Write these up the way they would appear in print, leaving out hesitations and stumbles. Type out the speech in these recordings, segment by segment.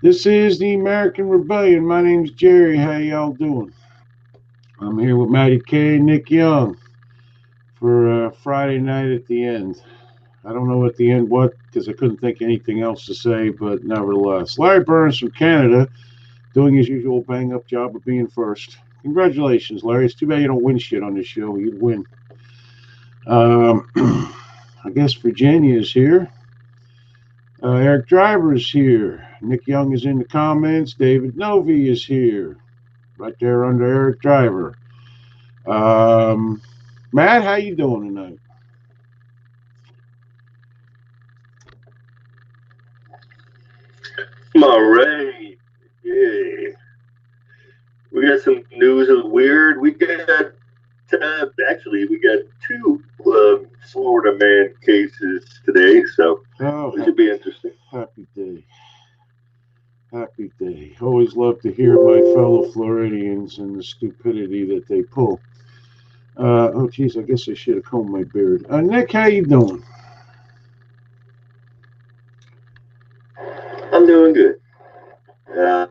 This is the American Rebellion. My name's Jerry. How y'all doing? I'm here with Matty K and Nick Young for Friday night at the end. I don't know at the end what, because I couldn't think anything else to say, but nevertheless. Larry Burns from Canada doing his usual bang up job of being first. Congratulations, Larry. It's too bad you don't win shit on this show. You'd win. I guess Virginia is here. Eric Driver is here. Nick Young is in the comments. David Novy is here. Right there under Eric Driver. Um, Matt, how you doing tonight? All right. Yeah. We got some news of weird. We got two Florida man cases today, so Oh, it should be interesting. happy day. Happy day. Always love to hear my fellow Floridians and the stupidity that they pull. Oh, geez, I guess I should have combed my beard. Nick, how you doing? I'm doing good. Uh,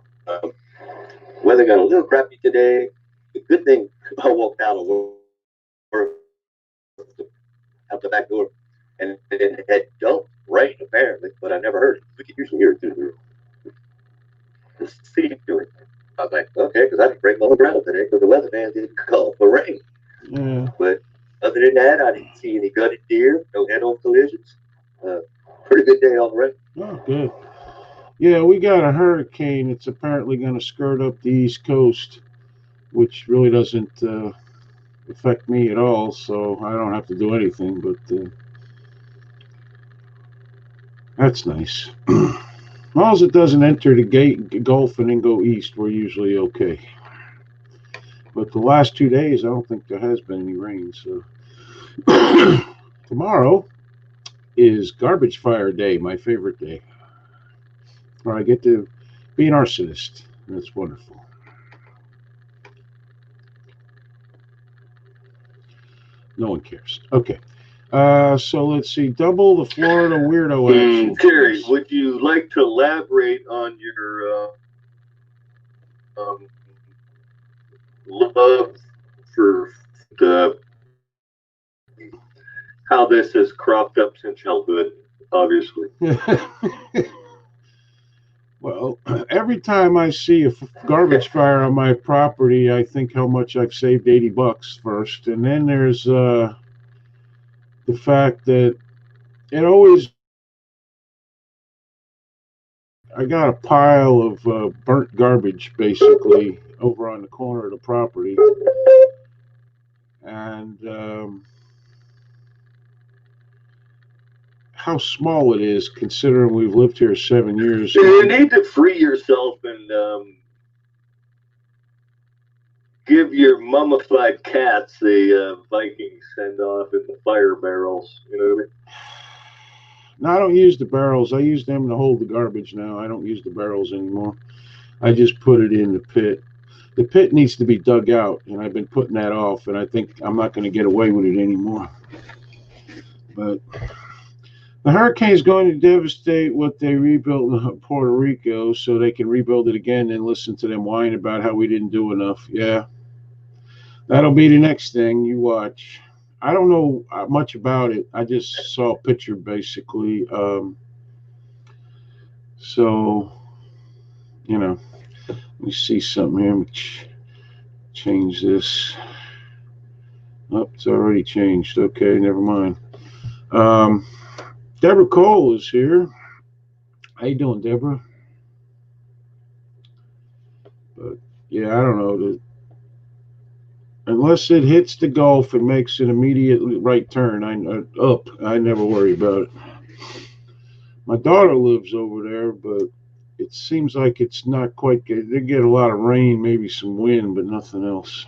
weather got a little crappy today. The good thing, I walked out of work, out the back door, and it had dumped rain apparently, but I never heard it. We could usually hear it through the ceiling. I was like, okay, because I didn't break my umbrella today because the weatherman didn't call for rain. Yeah. But other than that, I didn't see any gutted deer, no head-on collisions. Uh, Pretty good day all around. Oh, good. Yeah, we got a hurricane. It's apparently going to skirt up the East Coast, which really doesn't affect me at all, so I don't have to do anything, but that's nice. As long as it doesn't enter the Gulf and then go east, we're usually okay. But the last 2 days, I don't think there has been any rain. So tomorrow is Garbage Fire Day, my favorite day, where I get to be an arsonist. That's wonderful. No one cares. Okay. So let's see. Double the Florida weirdo action. Terry, would you like to elaborate on your love for how this has cropped up since childhood, obviously? Well, every time I see a garbage fire on my property, I think how much I've saved $80 first, and then there's the fact that it always I got a pile of burnt garbage basically over on the corner of the property, and how small it is considering we've lived here 7 years. You need to free yourself and give your mummified cats a Viking send off in the fire barrels. You know what I mean? No, I don't use the barrels. I use them to hold the garbage now. I don't use the barrels anymore. I just put it in the pit. The pit needs to be dug out, and I've been putting that off, and I think I'm not going to get away with it anymore. But the hurricane is going to devastate what they rebuilt in Puerto Rico so they can rebuild it again and listen to them whine about how we didn't do enough. Yeah, that'll be the next thing. You watch. I don't know much about it. I just saw a picture basically. So, you know, let me see something here. Let me change this. Oh, it's already changed. Okay, never mind. Um, Deborah Cole is here. How you doing, Deborah? But yeah, I don't know. Unless it hits the Gulf and makes an immediate right turn, up. I never worry about it. My daughter lives over there, but it seems like it's not quite good. They get a lot of rain, maybe some wind, but nothing else.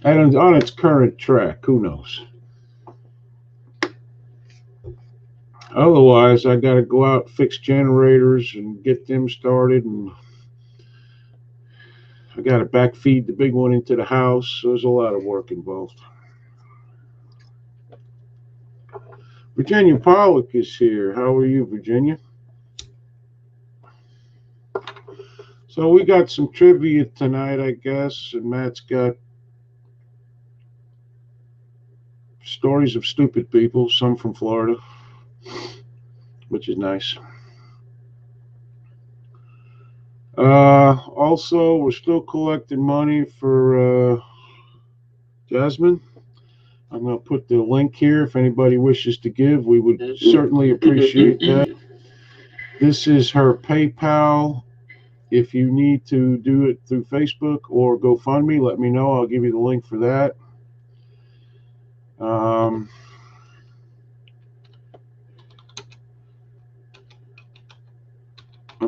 And on its current track, who knows? Otherwise, I got to go out, fix generators, and get them started, and I got to backfeed the big one into the house. So there's a lot of work involved. Virginia Pollock is here. How are you, Virginia? So we got some trivia tonight, I guess, and Matt's got stories of stupid people, some from Florida, which is nice. Also, we're still collecting money for Jasmine. I'm going to put the link here if anybody wishes to give. We would certainly appreciate that. This is her PayPal. If you need to do it through Facebook or GoFundMe, let me know. I'll give you the link for that. I'm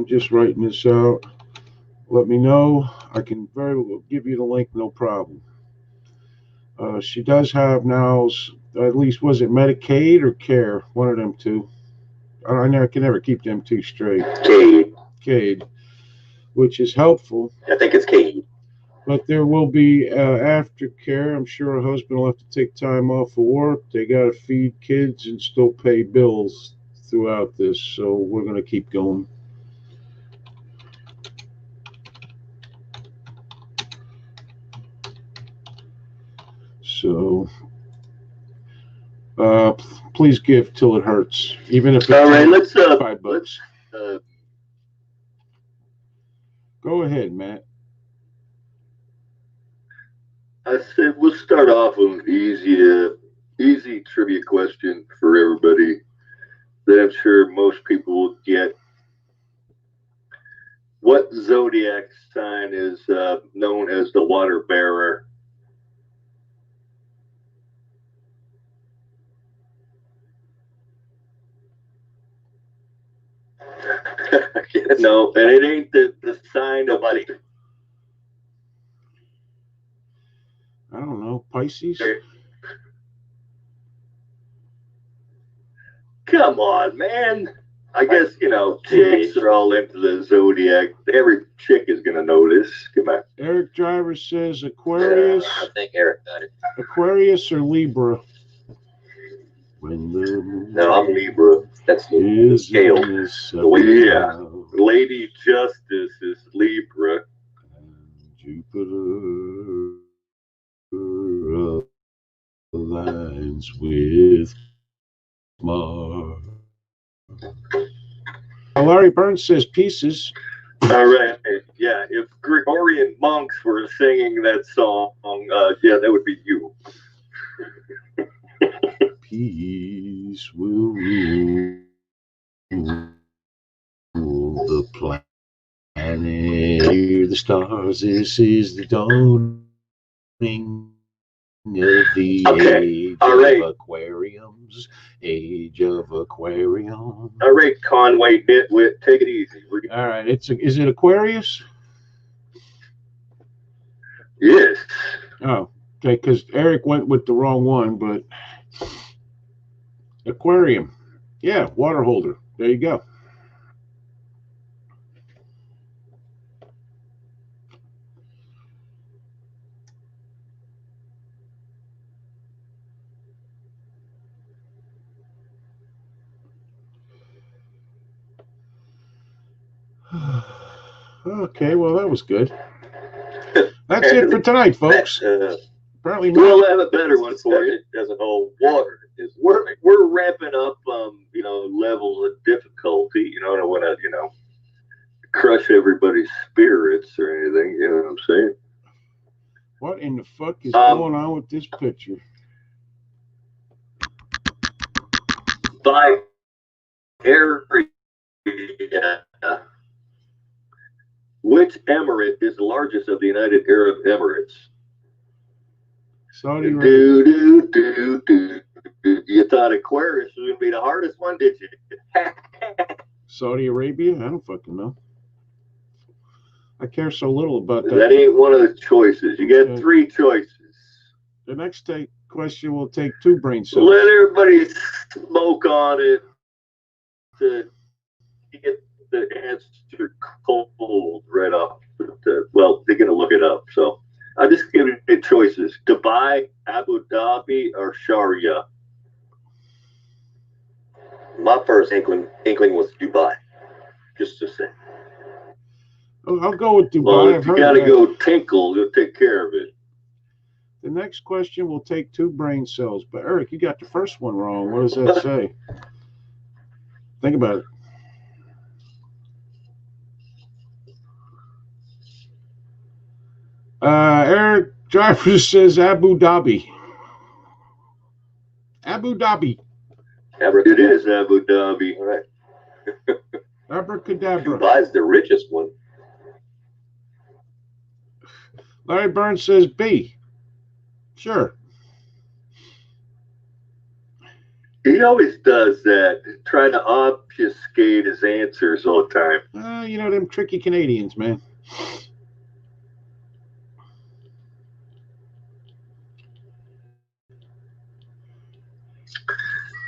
just writing this out. Let me know. I can very well give you the link, no problem. She does have now, at least, was it Medicaid or Care? One of them two. I can never keep them two straight. Cade, which is helpful. I think it's Cade. But there will be aftercare. I'm sure her husband will have to take time off of work. They got to feed kids and still pay bills throughout this. So we're going to keep going. So please give till it hurts, even if it's all right. Let's $5. Go ahead, Matt. I said we'll start off with an easy trivia question for everybody that I'm sure most people will get. What zodiac sign is known as the water bearer? No, and it ain't the sign of money. I don't know. Pisces? Come on, man. I guess, chicks are all into the zodiac. Every chick is going to know this. Come on. Eric Driver says Aquarius. I think Eric got it. Aquarius or Libra? When the No, I'm Libra. That's Scale. Yeah. Lady Justice is Libra. Jupiter aligns with Mars. Larry Burns says pieces. All right. Yeah. If Gregorian monks were singing that song, yeah, that would be you. Peace will rule the planet. Hear the stars. This is the dawning of the age of aquariums. Age of aquarium. All right, Conway Nitwit, take it easy. All right. Is it Aquarius? Yes. Oh, okay. Because Eric went with the wrong one, but aquarium. Yeah, water holder. There you go. Okay, well, that was good. That's it for tonight, folks. Apparently, we'll have a better one for you. It doesn't hold water. We're ramping up, levels of difficulty. I don't want to, crush everybody's spirits or anything. You know what I'm saying? What in the fuck is going on with this picture? By area. Which emirate is the largest of the United Arab Emirates? Saudi Arabia. You thought Aquarius was going to be the hardest one, did you? Saudi Arabia? I don't fucking know. I care so little about that. That ain't one of the choices. You get 3 choices. The next question will take 2 brain cells. Let everybody smoke on it to get the answer cold right off. Well, they're going to look it up. So I'll just give you choices. Dubai, Abu Dhabi, or Sharia. My first inkling was Dubai. Just to say. I'll go with Dubai. Well, I've if you heard got to that. go tinkle, you'll take care of it. The next question will take 2 brain cells. But Eric, you got the first one wrong. What does that say? Think about it. Eric Driver says Abu Dhabi. Abu Dhabi. It is Abu Dhabi. All right. Abracadabra. Dubai's the richest one. Larry Burns says B. Sure. He always does that, trying to obfuscate his answers all the time. You know, them tricky Canadians, man.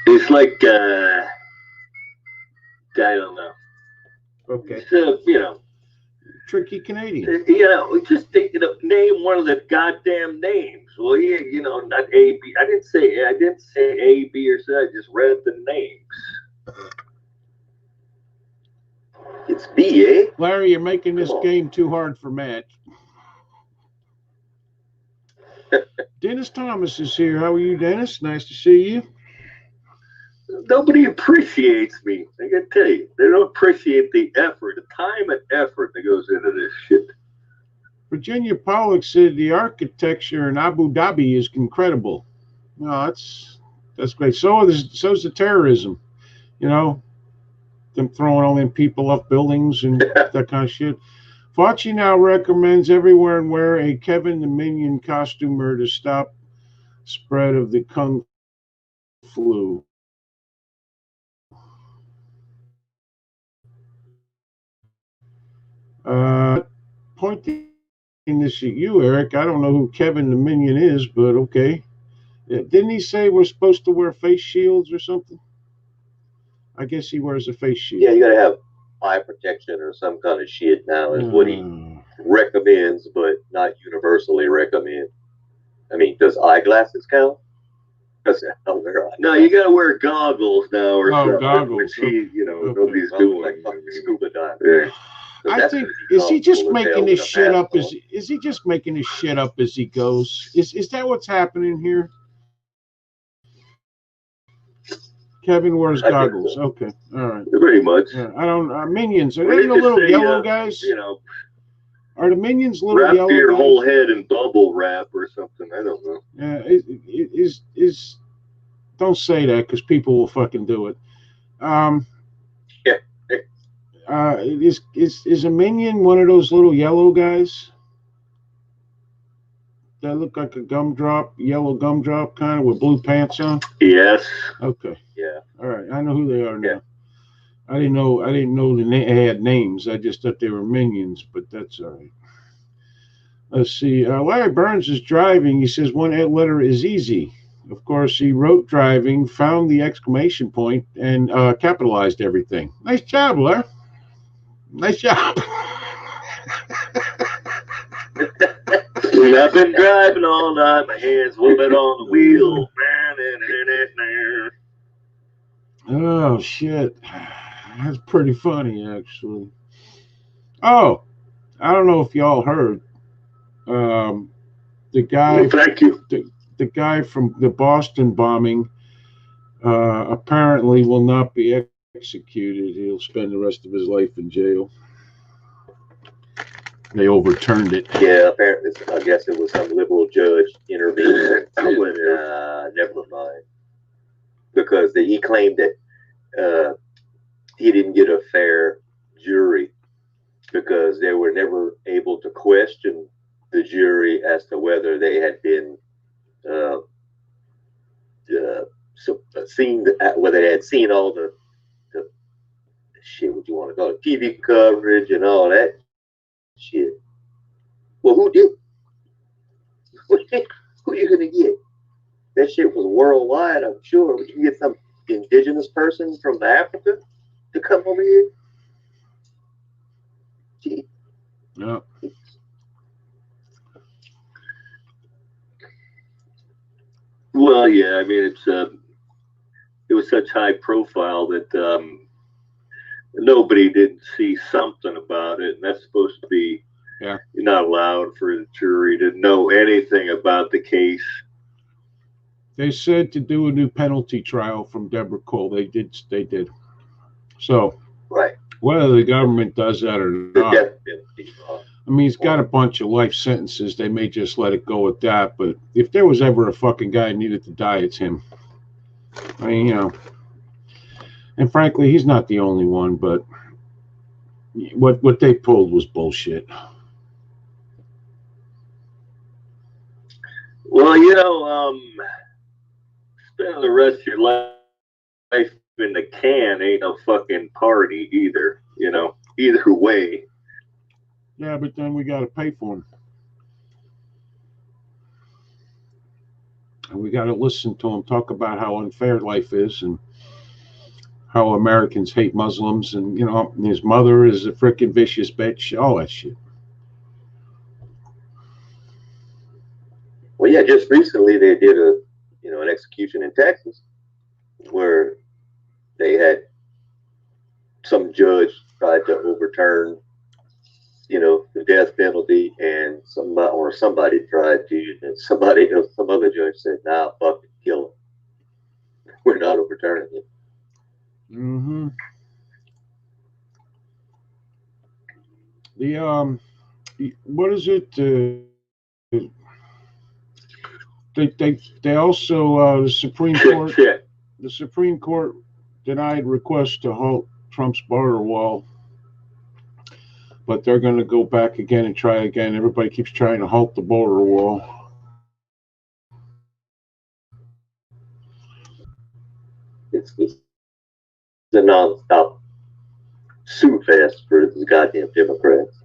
It's like, I don't know. Okay. You know, Tricky Canadian. just name one of the goddamn names. Well, yeah, not A, B. I didn't say A, B, or C. I just read the names. It's B, eh? Larry, you're making this game too hard for Matt. Dennis Thomas is here. How are you, Dennis? Nice to see you. Nobody appreciates me. I gotta tell you, they don't appreciate the effort, the time and effort that goes into this shit. Virginia Pollock said the architecture in Abu Dhabi is incredible. No, that's great. So's the terrorism. You know, them throwing all them people off buildings and that kind of shit. Fauci now recommends everyone wear a Kevin the Minion costumer to stop spread of the Kung flu. Pointing this at you, Eric. I don't know who Kevin the Minion is, but okay. Didn't he say we're supposed to wear face shields or something? I guess he wears a face shield. Yeah, you gotta have eye protection or some kind of shit now is what he recommends, but not universally recommend. I mean, does eyeglasses count? No, you gotta wear goggles now or something. Goggles. Which nobody's doing. Like fucking scuba diving. Yeah. I think is he just making this shit up? Is he just making this shit up as he goes? Is that what's happening here? Kevin wears goggles. So. Okay, all right. Pretty much. Yeah, I don't. Minions are they the little yellow guys? Are the Minions little wrap yellow your guys? whole head in bubble wrap or something? I don't know. Yeah, is don't say that because people will fucking do it. Is a Minion one of those little yellow guys that look like a gumdrop, yellow gumdrop kind of with blue pants on? Yes. Okay. Yeah. All right. I know who they are now. Yeah. I didn't know they had names. I just thought they were Minions, but that's all right. Let's see. Larry Burns is driving. He says one letter is easy. Of course, he wrote driving, found the exclamation point, and capitalized everything. Nice job, Larry. Nice job. I've been driving all night. My hands whooping on the wheel. Oh, shit. That's pretty funny, actually. Oh, I don't know if y'all heard. The guy. Well, thank you. The guy from the Boston bombing apparently will not be executed. He'll spend the rest of his life in jail. They overturned it. Yeah, apparently, I guess it was some liberal judge intervened. Never mind. Because he claimed that he didn't get a fair jury because they were never able to question the jury as to whether they had been seen, whether they had seen all the shit, what you want to call it, TV coverage and all that shit. Well, who did? Who are you gonna get? That shit was worldwide, I'm sure. Would you get some indigenous person from Africa to come over here? Gee. No. Well, yeah. I mean, it was such high profile that nobody didn't see something about it, and that's supposed to be, Yeah. you're not allowed for the jury to know anything about the case. They said to do a new penalty trial from Deborah Cole. They did. So Right. whether the government does that or The not, death penalty. I mean, he's got a bunch of life sentences. They may just let it go at that. But if there was ever a fucking guy who needed to die, it's him. I mean, you know. And frankly, he's not the only one. But what they pulled was bullshit. Well, you know, spending the rest of your life in the can ain't no fucking party either. You know, either way. Yeah, but then we got to pay for him. And we got to listen to him talk about how unfair life is and how Americans hate Muslims. And, you know, his mother is a freaking vicious bitch. All that shit. Well, yeah, just recently they did an execution in Texas where they had some judge tried to overturn, the death penalty, and somebody tried to, and some other judge said, "Nah, fucking kill him. We're not overturning it." Mm-hmm. What is it? They also the Supreme Court. The Supreme Court denied requests to halt Trump's border wall, but they're going to go back again and try again. Everybody keeps trying to halt the border wall. It's a non-stop sue fest for the goddamn Democrats.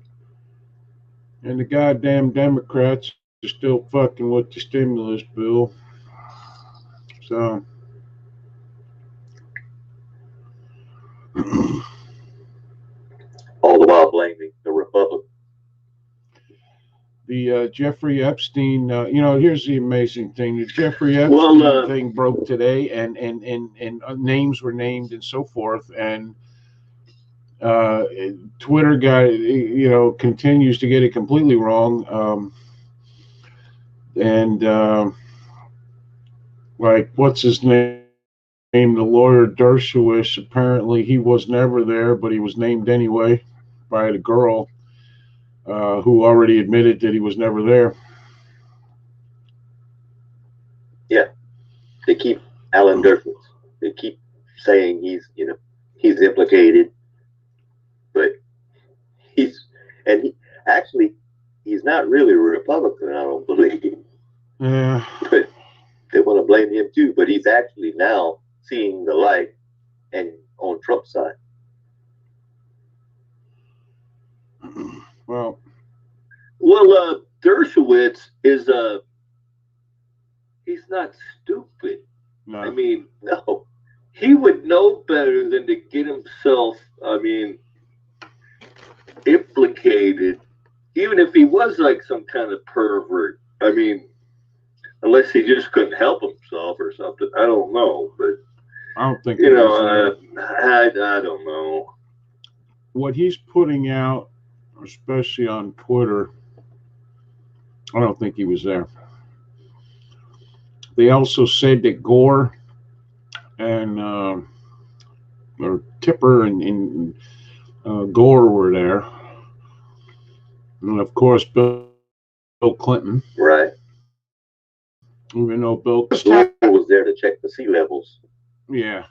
And the goddamn Democrats are still fucking with the stimulus bill. So all the while blaming the Republicans. The Jeffrey Epstein, here's the amazing thing. The Jeffrey Epstein thing broke today, and names were named and so forth. And Twitter guy, continues to get it completely wrong. Like, what's his name? The lawyer Dershowitz, apparently he was never there, but he was named anyway by the girl who already admitted that he was never there. Yeah, they keep Alan Dershowitz. They keep saying he's implicated, but he's not really a Republican, I don't believe. Yeah. But they want to blame him too, but he's actually now seeing the light and on Trump's side. Well, Dershowitz is he's not stupid. No. I mean, no, he would know better than to get himself, implicated, even if he was like some kind of pervert. I mean, unless he just couldn't help himself or something. I don't know, but I don't think I don't know. What he's putting out, especially on Twitter, I don't think he was there. They also said that Gore and or Tipper and Gore were there, and of course Bill Clinton. Right. Even though Bill Gore was there to check the sea levels. Yeah.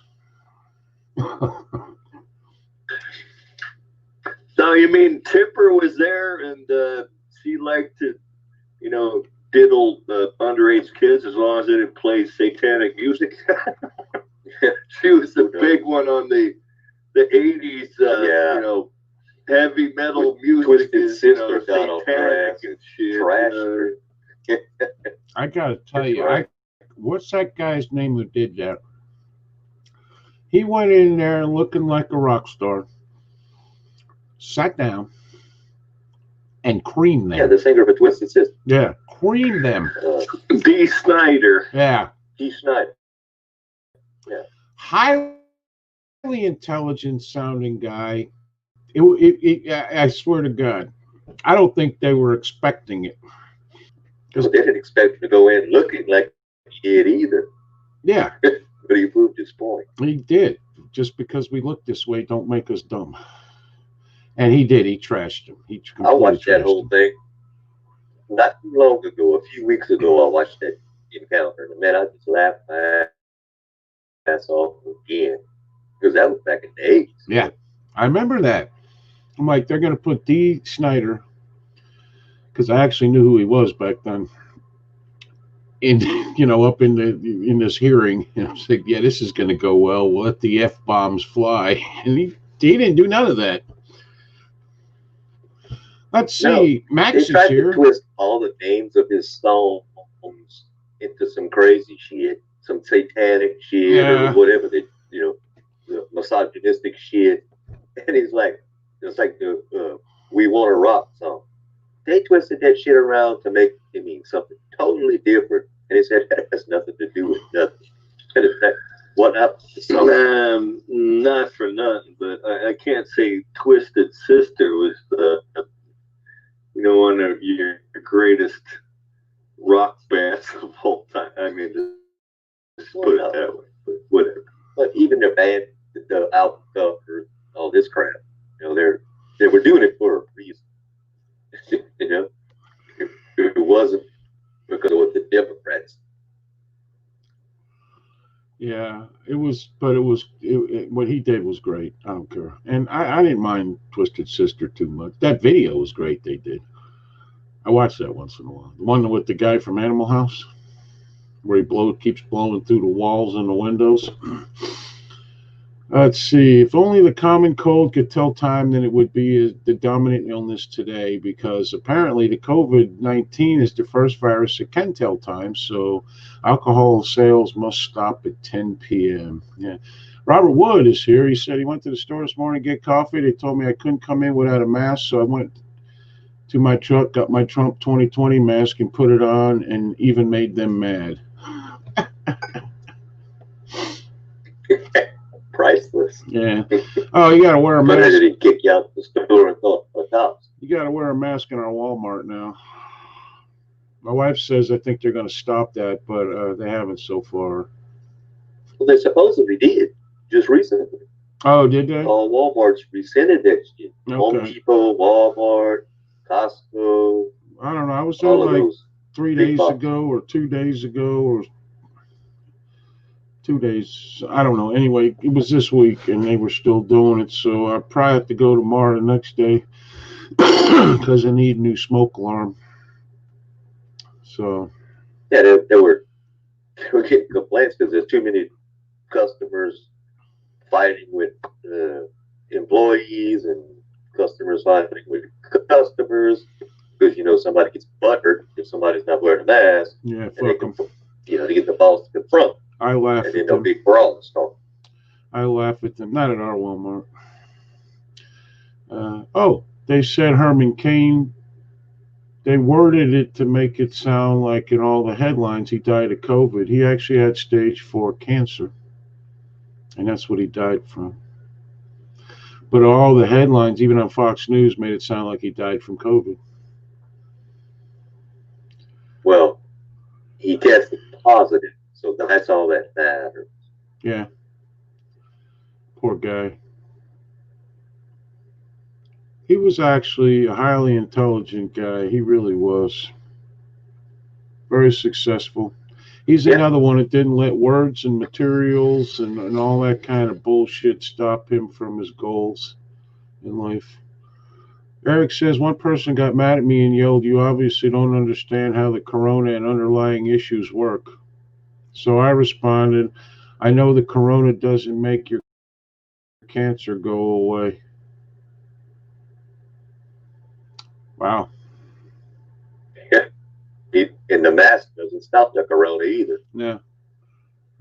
So you mean Tipper was there and she liked to, diddle underage kids as long as they didn't play satanic music? She was the big one on the 80s, heavy metal music. Twisted Sister got off satanic and shit. Trash. I gotta tell you, what's that guy's name who did that? He went in there looking like a rock star, sat down, and creamed them. Yeah, the singer for Twisted Sister. Yeah, creamed them. Dee Snider. Yeah. Dee Snider. Yeah. Highly intelligent sounding guy. I swear to God, I don't think they were expecting it. They didn't expect him to go in looking like he did either. Yeah, but he proved his point. He did. Just because we look this way, don't make us dumb. And he did. He trashed him. I watched that whole thing not too long ago. A few weeks ago, I watched that encounter, and man, I just laughed my ass off again because that was back in the 80s. Yeah, I remember that. I'm like, they're going to put Dee Snider, because I actually knew who he was back then, in up in this hearing, and I was like, yeah, this is going to go well. We'll let the F-bombs fly, and he didn't do none of that. Let's see, Max is tried here. To twist all the names of his songs into some crazy shit, some satanic shit, or whatever the misogynistic shit, and he's like, it's like the "We Want to Rock" song. They twisted that shit around to make it mean something totally different, and he said that has nothing to do with nothing. And it's like, what up? Not for nothing, but I can't say Twisted Sister was the one of your greatest rock bands of all time. I mean, just put it that way. But whatever. But even the band, the album cover, all this crap, they were doing it for a reason. It wasn't because of what the Democrats. Yeah, it was, but what he did was great. I don't care, and I didn't mind Twisted Sister too much. That video was great. They did. I watch that once in a while. The one with the guy from Animal House, where he keeps blowing through the walls and the windows. Let's see. If only the common cold could tell time, then it would be the dominant illness today, because apparently the COVID-19 is the first virus that can tell time. So alcohol sales must stop at 10 p.m. Yeah. Robert Wood is here. He said he went to the store this morning to get coffee. They told me I couldn't come in without a mask, so I went to my truck, got my Trump 2020 mask and put it on, and even made them mad. Priceless. Yeah. Oh, you got to wear a mask. Did he kick you out the store and call the cops? You got to wear a mask in our Walmart now. My wife says I think they're going to stop that, but they haven't so far. Well, they supposedly did just recently. Oh, did they? All Walmart's rescinded that shit. Okay. Home Depot, Walmart, Costco. I don't know. I was there like 3 days ago or 2 days ago or 2 days. I don't know. Anyway, it was this week and they were still doing it. So I probably have to go tomorrow the next day because I need a new smoke alarm. So. Yeah, they were getting complaints because there's too many customers fighting with employees and customers fighting with customers because somebody gets butthurt if somebody's not wearing a mask. Yeah, fuck them. To get the boss to confront. I laugh and then they'll be brawling stuff. I laugh at them. Not at our Walmart. They said Herman Cain. They worded it to make it sound like in all the headlines he died of COVID. He actually had stage 4 cancer. And that's what he died from. But all the headlines, even on Fox News, made it sound like he died from COVID. Well, he tested positive, so that's all that matters. Yeah. Poor guy. He was actually a highly intelligent guy. He really was. Very successful. He's another one that didn't let words and materials and all that kind of bullshit stop him from his goals in life. Eric says, one person got mad at me and yelled, "You obviously don't understand how the corona and underlying issues work." So I responded, "I know the corona doesn't make your cancer go away." Wow. And the mask doesn't stop the corona either. Yeah.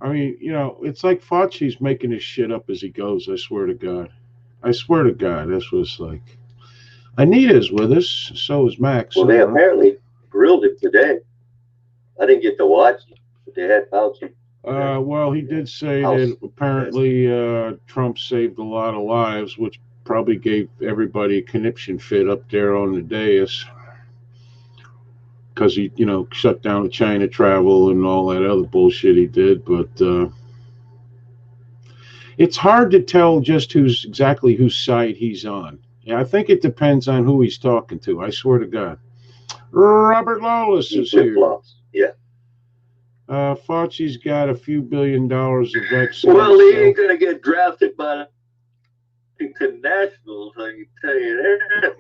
I mean, it's like Fauci's making his shit up as he goes. I swear to God. That's what it's like. Anita's with us. So is Max. Well, they apparently grilled him today. I didn't get to watch it, but they had Fauci Well, he did say House. that apparently Trump saved a lot of lives, which probably gave everybody a conniption fit up there on the dais because he, shut down the China travel and all that other bullshit he did. But it's hard to tell just exactly whose side he's on. Yeah, I think it depends on who he's talking to. I swear to God. Robert Lawless is here. Flip-flops. Yeah. Fauci's got a few $1 billion of vaccines. Well, he ain't gonna get drafted by the Washington Nationals. I can tell you that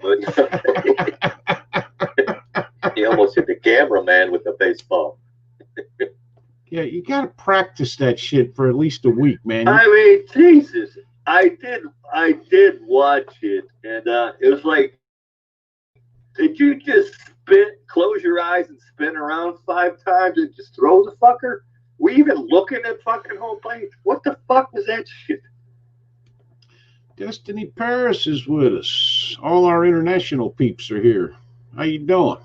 much. He almost hit the cameraman with the baseball. Yeah, you got to practice that shit for at least a week, man. I mean, Jesus, I did watch it, and it was like, did you just close your eyes and spin around 5 times and just throw the fucker? We even looking at fucking home plate? What the fuck was that shit? Destiny Paris is with us. All our international peeps are here. How you doing?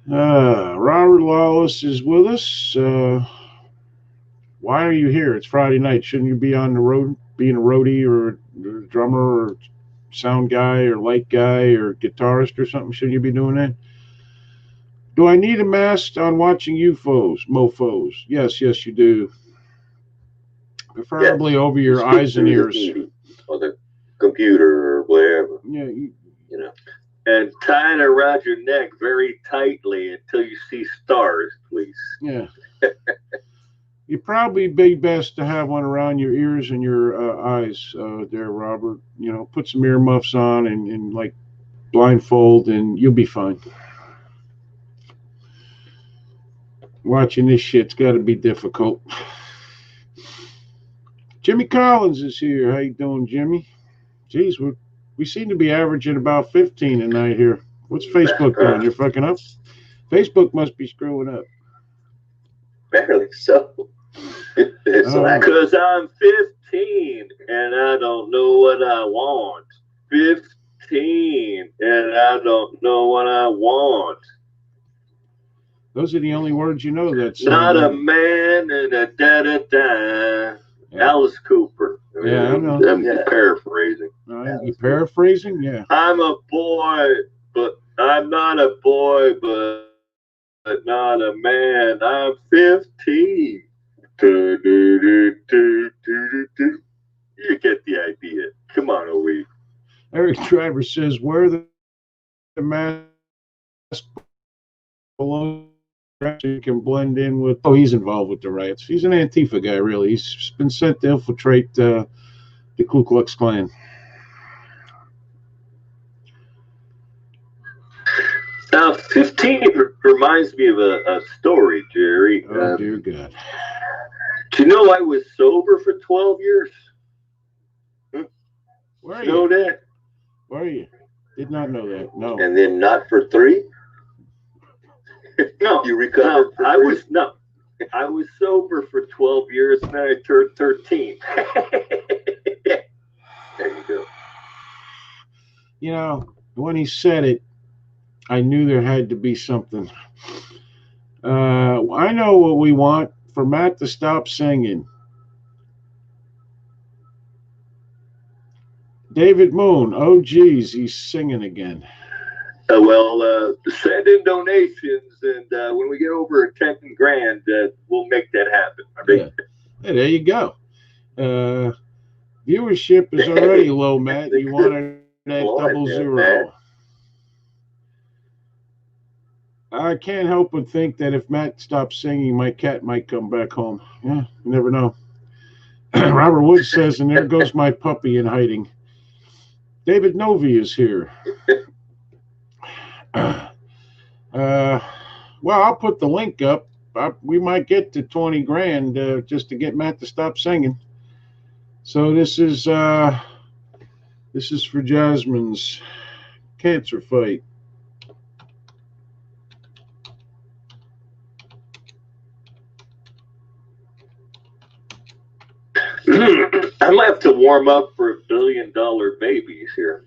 Robert Lawless is with us. Why are you here? It's Friday night. Shouldn't you be on the road, being a roadie or a drummer or sound guy or light guy or guitarist or something? Shouldn't you be doing that? Do I need a mask on watching UFOs, mofos? Yes, you do. Preferably over your eyes and ears. Or the computer or whatever. Yeah, you know. And tie it around your neck very tightly until you see stars, please. Yeah. You'd probably be best to have one around your ears and your eyes there, Robert. Put some earmuffs on and like blindfold and you'll be fine. Watching this shit's got to be difficult. Jimmy Collins is here. How you doing, Jimmy? Jeez, we seem to be averaging about 15 a night here. What's Facebook doing? You're fucking up? Facebook must be screwing up. Barely so. Because I'm 15 and I don't know what I want. 15 and I don't know what I want. Those are the only words you know. That's not a man and a da-da-da. Yeah. Alice Cooper. Yeah, I know. I'm paraphrasing. You paraphrasing? Yeah. I'm a boy, but I'm not a boy, but not a man. I'm 15. You get the idea. Come on, Owe. Eric Driver says, wear the mask below so you can blend in with... Oh, he's involved with the riots. He's an Antifa guy, really. He's been sent to infiltrate the Ku Klux Klan. Now, 15 reminds me of a story, Jerry. Oh, dear God. Do you know I was sober for 12 years? Where are you? Know that? Where are you? Did not know that. No. And then not for 3? No. You recovered for 3? I was sober for 12 years and I turned 13. There you go. When he said it, I knew there had to be something. I know what we want. For Matt to stop singing. David Moon. Oh, geez, he's singing again. Send in donations, and when we get over 10 grand, we'll make that happen. Yeah, there you go. Viewership is already low, Matt. You wanted that 00. Matt. I can't help but think that if Matt stops singing, my cat might come back home. Yeah, you never know. Robert Woods says, and there goes my puppy in hiding. David Novi is here. Well, I'll put the link up. We might get to 20 grand just to get Matt to stop singing. So this is for Jasmine's cancer fight. I might have to warm up for $1 billion babies here.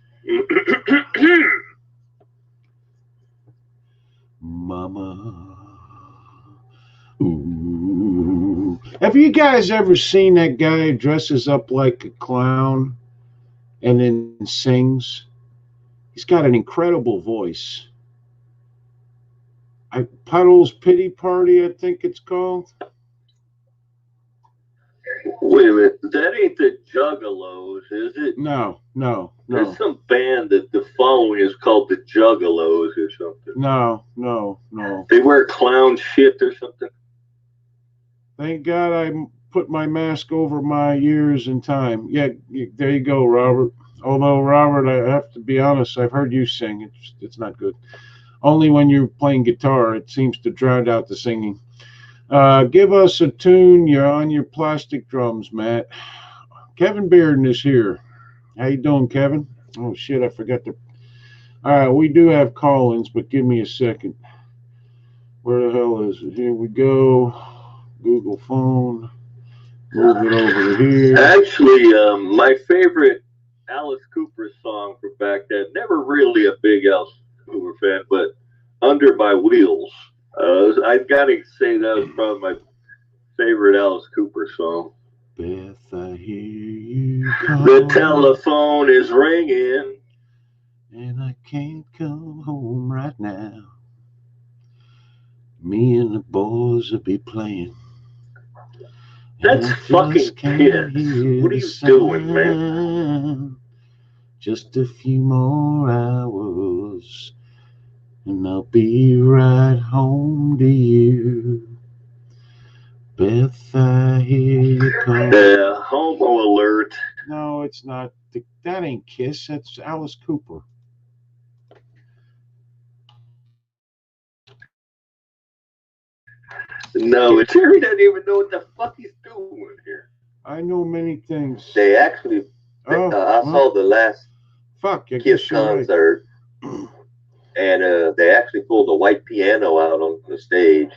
Mama, Ooh. Have you guys ever seen that guy who dresses up like a clown and then sings? He's got an incredible voice. Puddle's Pity Party, I think it's called. Wait a minute, that ain't the Juggalos, is it? No. There's some band that the following is called the Juggalos or something. No. They wear clown shit or something. Thank God I put my mask over my ears in time. Yeah, there you go, Robert. Although, Robert, I have to be honest, I've heard you sing. It's not good. Only when you're playing guitar, it seems to drown out the singing. Give us a tune. You're on your plastic drums, Matt. Kevin Bearden is here. How you doing, Kevin? Oh, shit, I forgot to... All right, we do have call-ins, but give me a second. Where the hell is it? Here we go. Google phone. Move it over to here. Actually, my favorite Alice Cooper song from back then, never really a big Alice Cooper fan, but Under My Wheels. I've got to say that was probably my favorite Alice Cooper song. Beth, I hear you call. The telephone is ringing. And I can't come home right now. Me and the boys will be playing. That's fucking kids. What are you doing, man? Just a few more hours, and I'll be right home to you. Beth, I hear you call. Yeah, homo alert. No, it's not. That ain't Kiss. That's Alice Cooper. No, Terry doesn't even know what the fuck he's doing here. I know many things. They actually, I saw the last Kiss concert, and they actually pulled a white piano out on the stage,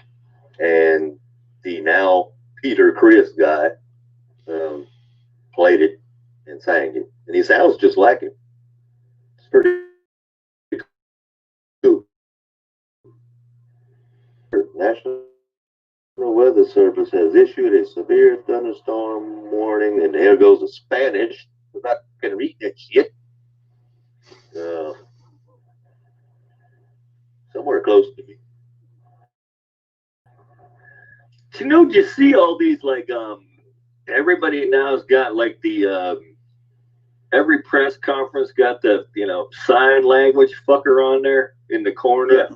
and the now Peter Criss guy played it and sang it, and he sounds just like him. It's pretty cool. National Weather Service has issued a severe thunderstorm warning, and there goes the Spanish. I'm not gonna read that shit. Somewhere close to me. You know, you see all these like everybody now's got like the every press conference got the sign language fucker on there in the corner,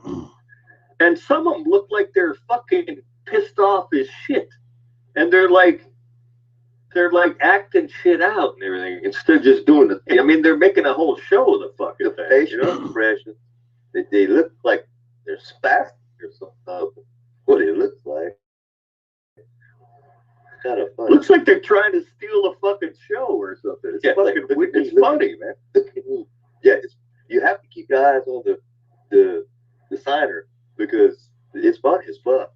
and some of them look like they're fucking pissed off as shit, and they're like acting shit out and everything instead of just doing the thing. I mean, they're making a whole show of the fucking thing. Facial expression. They look like they're spastic or something. What it looks like. Kind of funny. Looks like they're trying to steal a fucking show or something. It's fucking it's funny, man. Yeah, you have to keep your eyes on the signer because it's funny as fuck.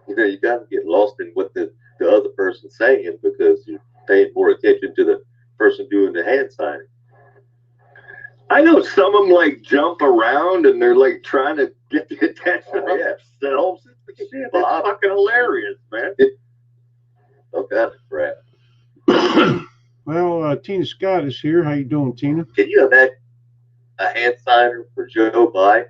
You got to get lost in what the other person's saying because you're paying more attention to the person doing the hand signing. I know some of them like jump around and they're like trying to get the attention of themselves. Shit, that's fucking hilarious, man. Oh, God, crap. Well, Tina Scott is here. How you doing, Tina? Can you imagine a hand signer for Joe Biden?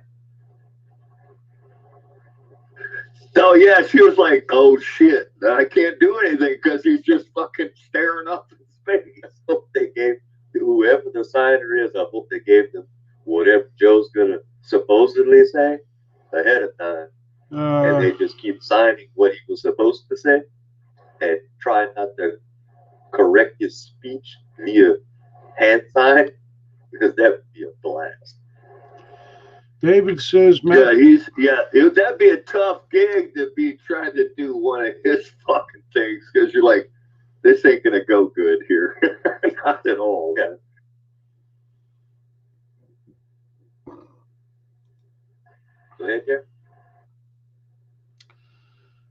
Oh, yeah, she was like, oh, shit, I can't do anything because he's just fucking staring up in space. I hope they gave whoever the signer is, I hope they gave them whatever Joe's going to supposedly say ahead of time. And they just keep signing what he was supposed to say and try not to correct his speech via hand sign because that would be a blast. David says, man. That'd be a tough gig to be trying to do one of his fucking things because you're like, this ain't gonna go good here. Not at all. Yeah. Go ahead, Jeff.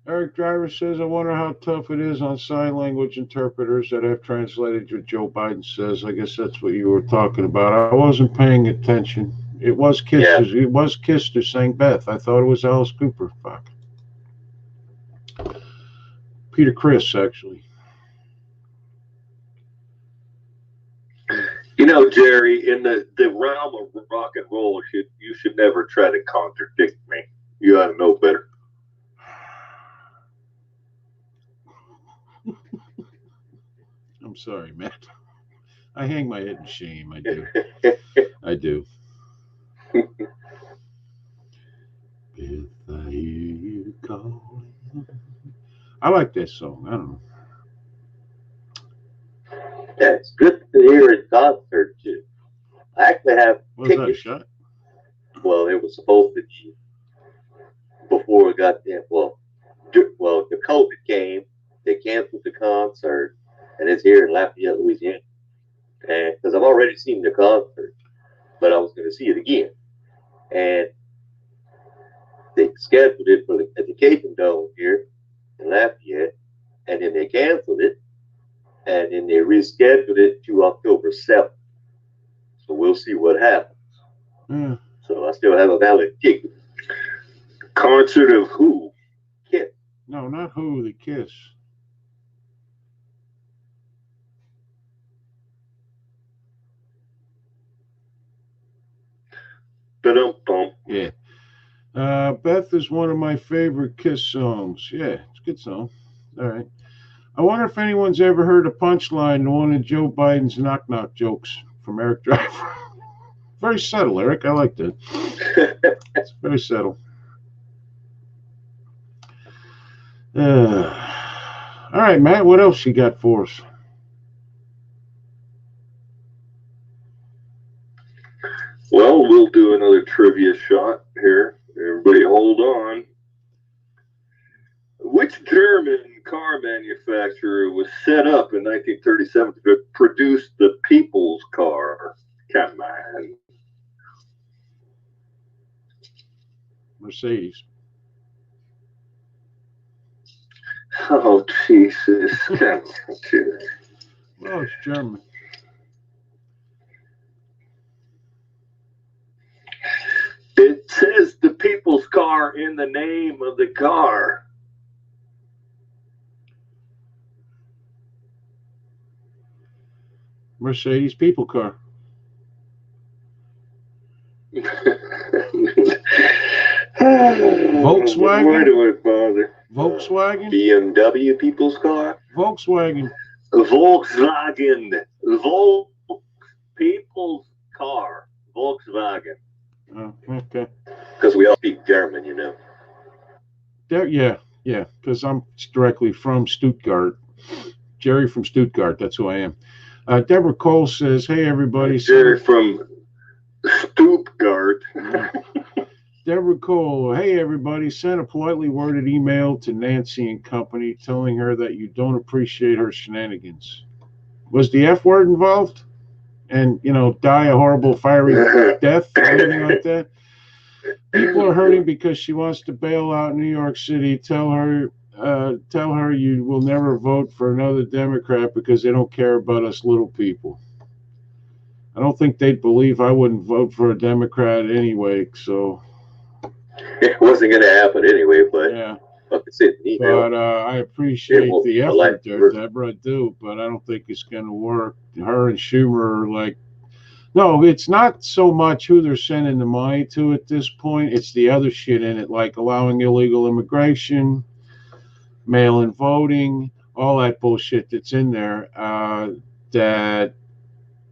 Eric Driver says, I wonder how tough it is on sign language interpreters that have translated what Joe Biden says. I guess that's what you were talking about. I wasn't paying attention. It was Kiss. Yeah. It was Kiss who sang Beth. I thought it was Alice Cooper. Fuck. Peter Criss, actually. You know, Jerry, in the realm of rock and roll, you should never try to contradict me. You ought to know better. I'm sorry, Matt. I hang my head in shame. I do. I do. If I hear you calling. I like that song. I don't know. Yeah, it's good to hear in concert too. I actually have Was that a tickets. shot? Well, it was supposed to be before it got there. Well, the COVID came, they canceled the concert, and it's here in Lafayette, Louisiana. And because I've already seen the concert, but I was going to see it again, and they scheduled it for the Education Dome here in Lafayette, and then they canceled it, and then they rescheduled it to October 7th. So we'll see what happens. Yeah. So I still have a valid ticket. Concert of who? Kiss. No, not Who, the Kiss. Ba-dum-bum. Yeah. Beth is one of my favorite Kiss songs. Yeah, it's a good song. All right. I wonder if anyone's ever heard a punchline to one of Joe Biden's knock-knock jokes from Eric Driver. Very subtle, Eric. I like that. It's very subtle. All right, Matt, what else you got for us? Well, we'll do another trivia shot here. Everybody hold on. Which German car manufacturer was set up in 1937 to produce the people's car? Come on. Mercedes. Oh, Jesus. Come on, dude. Well, it's German. It says the people's car in the name of the car. Mercedes people car. Volkswagen? Why do I bother? Volkswagen? BMW people's car? Volkswagen. Volkswagen. People's car. Volkswagen. Oh, okay. Because we all speak German, you know. Yeah, because I'm directly from Stuttgart. Jerry from Stuttgart, that's who I am. Deborah Cole says, hey, everybody. Jerry from Stuttgart. Deborah Cole, hey, everybody. Sent a politely worded email to Nancy and company telling her that you don't appreciate her shenanigans. Was the F word involved? And, die a horrible fiery death or anything like that? People are hurting because she wants to bail out New York City. Tell her you will never vote for another Democrat because they don't care about us little people. I don't think they'd believe I wouldn't vote for a Democrat anyway, so. It wasn't going to happen anyway, but yeah. But I appreciate the effort there, Deborah. I do, but I don't think it's going to work. Her and Schumer are like, no, it's not so much who they're sending the money to at this point. It's the other shit in it, like allowing illegal immigration, mail-in voting, all that bullshit that's in there that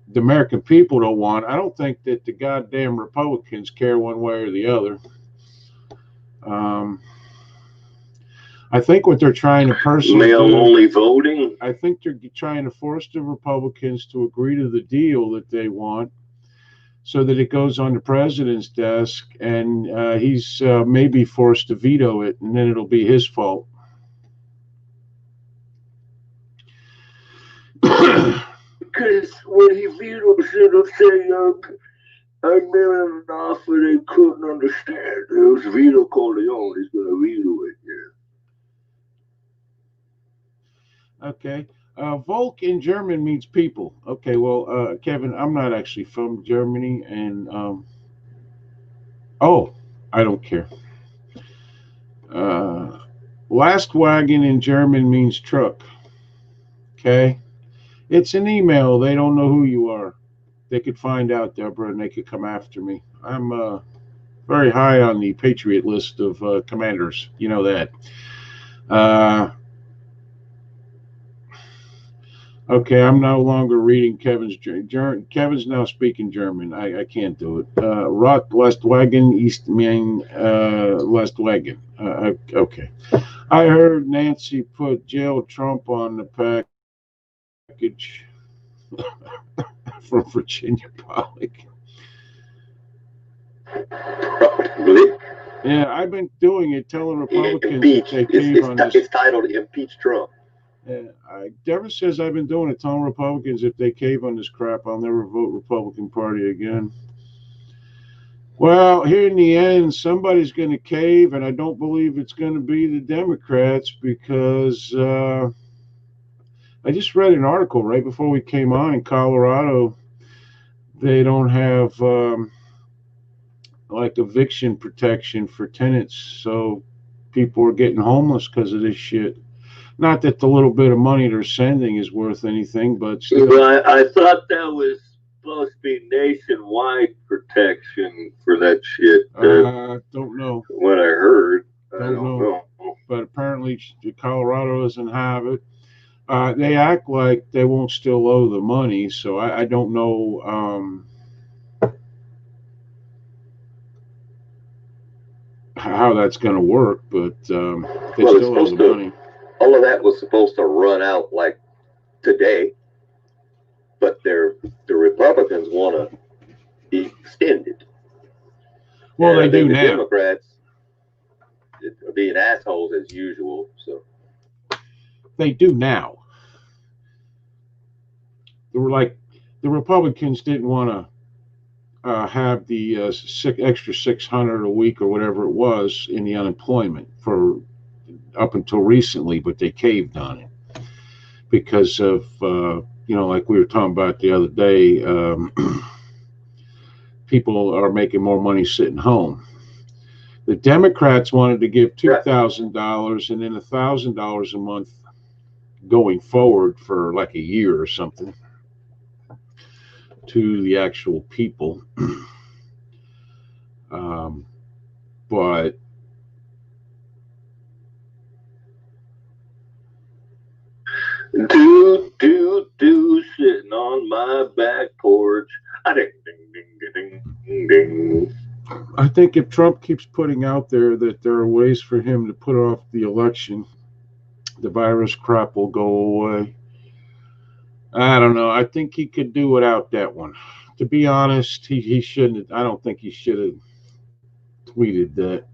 the American people don't want. I don't think that the goddamn Republicans care one way or the other. I think what they're trying to personally mail-only voting. I think they're trying to force the Republicans to agree to the deal that they want, so that it goes on the president's desk, and he's maybe forced to veto it, and then it'll be his fault. Because when he vetoed it, he'll say, I made an offer they couldn't understand. It was Vito Corleone. He's going to veto it, yeah. Okay. Volk in German means people. Okay, well, Kevin, I'm not actually from Germany, and I don't care. Lastwagen in German means truck. Okay? It's an email. They don't know who you are. They could find out, Deborah, and they could come after me. I'm very high on the Patriot list of commanders. You know that. Okay, I'm no longer reading Kevin's. Kevin's now speaking German. I can't do it. Rot Lastwagen, Eastman Lastwagen. Okay. I heard Nancy put jail Trump on the package from Virginia Pollock. Probably. Yeah, I've been doing it, telling Republicans Impeach. that they cave on this. It's titled Impeach Trump. Deborah says I've been doing it, telling Republicans if they cave on this crap, I'll never vote Republican Party again. Well, here in the end, somebody's going to cave, and I don't believe it's going to be the Democrats because I just read an article right before we came on in Colorado. They don't have like eviction protection for tenants, so people are getting homeless because of this shit. Not that the little bit of money they're sending is worth anything, but still. Well, I thought that was supposed to be nationwide protection for that shit. Don't know. What I heard. I don't know. But apparently Colorado doesn't have it. They act like they won't still owe the money, so I don't know how that's going to work, but they still owe the money. All of that was supposed to run out like today, but the Republicans want to extend it. Well, they do the now. Democrats are being assholes as usual. So they do now. They were like the Republicans didn't want to have the extra 600 a week or whatever it was in the unemployment for up until recently, but they caved on it because of like we were talking about the other day, people are making more money sitting home. The Democrats wanted to give $2,000 and then $1,000 a month going forward for like a year or something to the actual people. But do sitting on my back porch. Ding, ding, ding, ding, ding. I think if Trump keeps putting out there that there are ways for him to put off the election, the virus crap will go away. I don't know. I think he could do without that one. To be honest, he shouldn't. I don't think he should have tweeted that.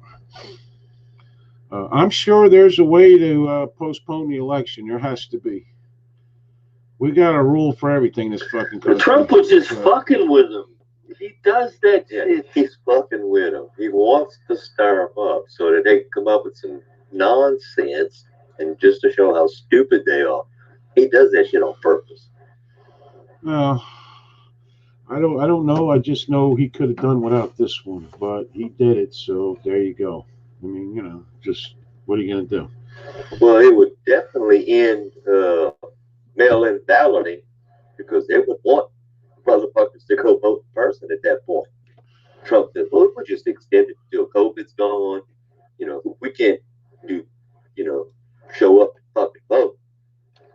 I'm sure there's a way to postpone the election. There has to be. We got a rule for everything this fucking country. Trump was just fucking with him. He does that shit. He's fucking with them. He wants to stir them up so that they can come up with some nonsense and just to show how stupid they are. He does that shit on purpose. I don't know. I just know he could have done without this one, but he did it. So there you go. I mean, just what are you gonna do? Well, it would definitely end mail-in balloting because they would want motherfuckers to go vote in person at that point. Trump said, well, we'll just extend it until COVID's gone. We can't do, show up and fucking vote